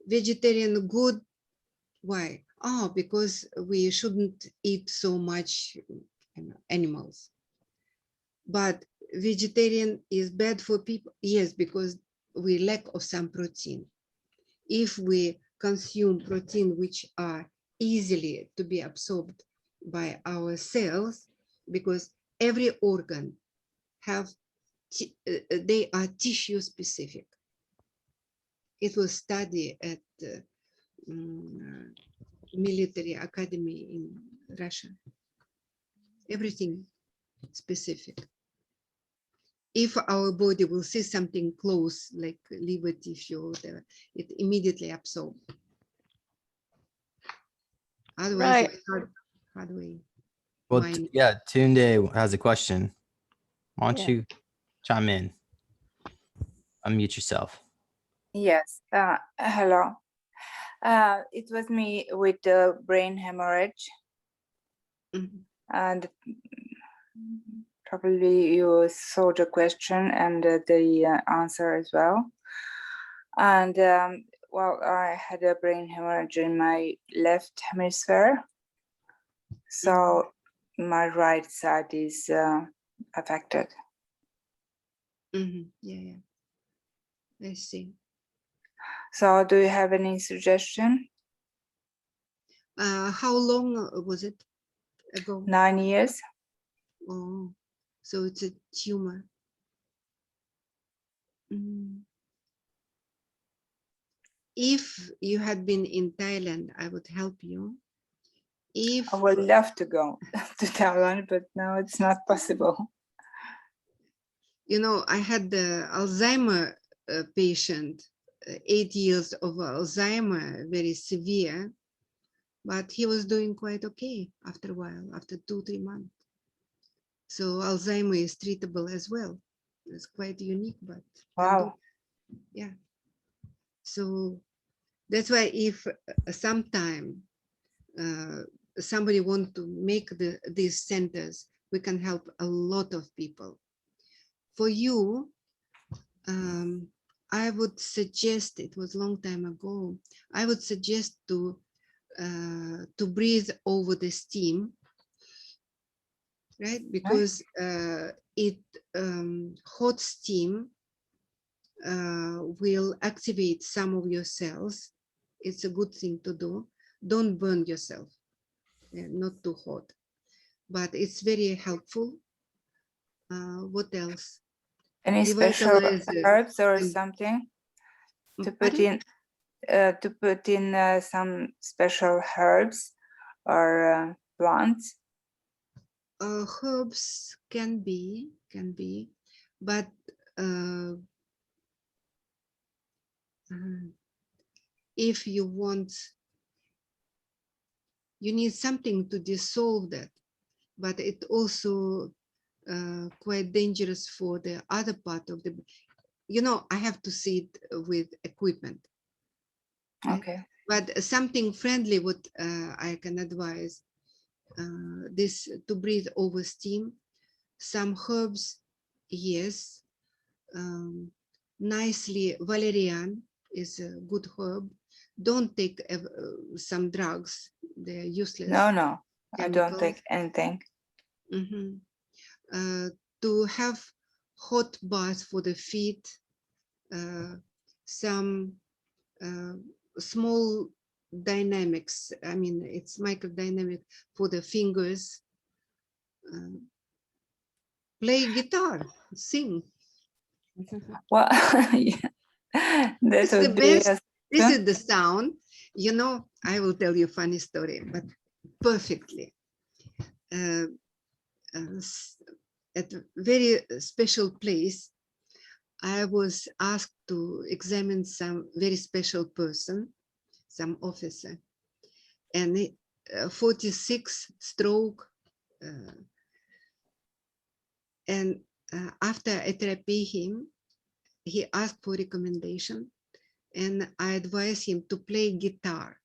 Vegetarian good, why? Oh, because we shouldn't eat so much animals. But vegetarian is bad for people, yes, because we lack of some protein. If we consume protein which are easily to be absorbed by our cells, because every organ have, they are tissue specific. It was studied at military academy in Russia. Everything specific. If our body will see something close, like liver tissue or whatever, it immediately absorbs. Otherwise, Right. it's hard way. Well, Wine. yeah, Tunde has a question. Why don't Yeah. you chime in? Unmute yourself. Yes. Hello. It was me with the brain hemorrhage, Mhm. and probably you saw the question and the answer as well. And well, I had a brain hemorrhage in my left hemisphere, so my right side is affected. Mhm. Yeah, I see. So, do you have any suggestion? How long was it ago? 9 years. Oh, so it's a tumor. If you had been in Thailand, I would help you. If I would love to go to Thailand, but now it's not possible. you know, I had the Alzheimer patient, 8 years of Alzheimer, very severe, but he was doing quite okay after a while, after 2-3 months. So Alzheimer is treatable as well. It's quite unique, but Wow. yeah. So that's why if sometime somebody want to make these centers, we can help a lot of people. For you, I would suggest, it was a long time ago, I would suggest to breathe over the steam, right? Because hot steam will activate some of your cells. It's a good thing to do. Don't burn yourself, not too hot, but it's very helpful. What else? Any special Revitalize herbs or something to put in? To put in some special herbs or plants. Herbs can be, but if you want, you need something to dissolve that, but it also quite dangerous for the other part of the, you know, I have to see it with equipment. Right? Okay. But something friendly, what I can advise, this to breathe over steam, some herbs, yes, nicely, valerian is a good herb. Don't take some drugs, they're useless. No, I don't chemicals. take anything. Mhm. To have hot bath for the feet, some small dynamics, I mean, it's microdynamic for the fingers. Play guitar, sing. Well, yeah, that It's the would be best. This is the sound. You know, I will tell you a funny story, but perfectly. At a very special place, I was asked to examine some very special person, some officer, and 46 stroke. And after I therapy him, he asked for recommendation, and I advised him to play guitar.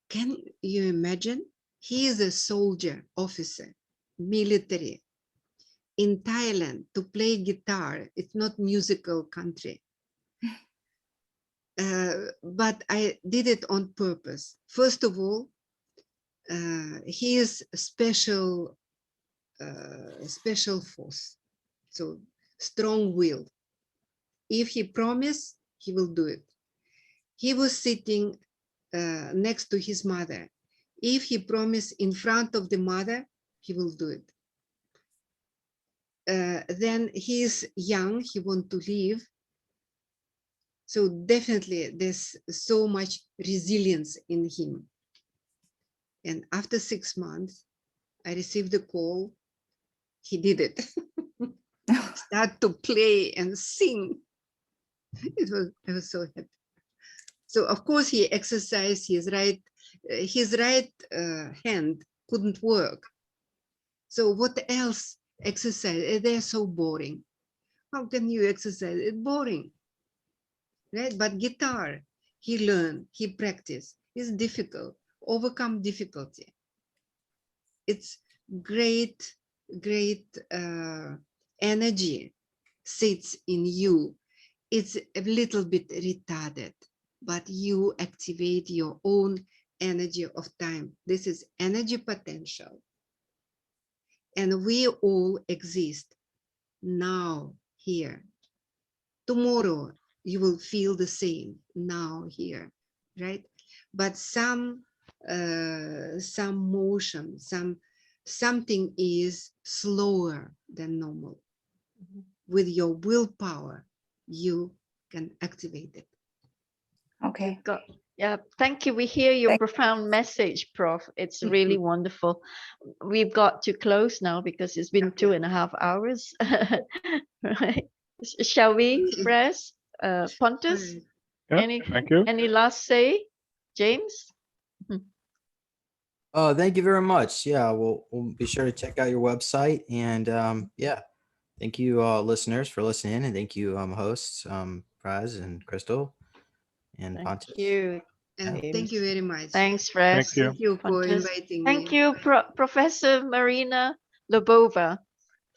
Can you imagine? He is a soldier, officer, military. In Thailand, to play guitar, it's not musical country. But I did it on purpose. First of all, he is special force, so strong-willed. If he promised, he will do it. He was sitting next to his mother. If he promised in front of the mother, he will do it. Then he is young, he wants to live. So definitely there's so much resilience in him. And after 6 months, I received a call. He did it. Start to play and sing. I was so happy. So of course he exercised his right hand couldn't work. So what else exercise? They're so boring. How can you exercise? It's boring, right? But guitar, he learned, he practiced. It's difficult, overcome difficulty. It's great energy sits in you. It's a little bit retarded, but you activate your own energy of time. This is energy potential. And we all exist now, here. Tomorrow, you will feel the same now, here, right? But some motion, something is slower than normal. With your willpower, you can activate it. Okay. Yeah, thank you. We hear your Thank- profound message, Prof. It's really wonderful. We've got to close now because it's been 2.5 hours. Right? Shall we, Fraz? Pontus? Right. Yeah, thank you. Any last say, James? Thank you very much. Yeah, we'll be sure to check out your website. And yeah, thank you, listeners, for listening. And thank you, hosts, Fraz and Crystal and Pontus. Thank you. And James. thank you very much. Thanks, Fraz. Thank you. Thank you for Pontus. inviting Thank me. you, Professor Marina Lobova,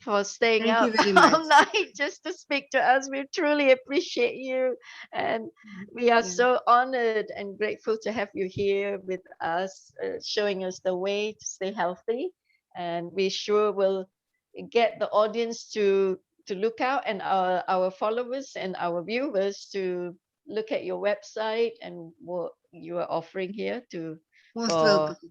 for staying Thank up you very all much. night just to speak to us. We truly appreciate you. And we are Yeah. so honored and grateful to have you here with us, showing us the way to stay healthy. And we sure will get the audience to look out, and our followers and our viewers to look at your website and what you are offering here Most for welcome.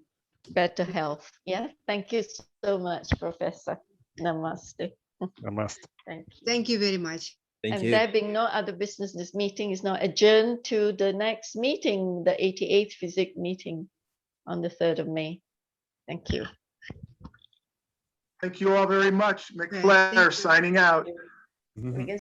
better health. Yeah. Thank you so much, Professor. Namaste. Namaste. Thank you. Thank you very much. Thank And you. there being no other business, this meeting is now adjourned to the next meeting, the 88th FESIG meeting on the 3rd of May. Thank you. Thank you all very much. Right, McFlair thank you. signing out. We can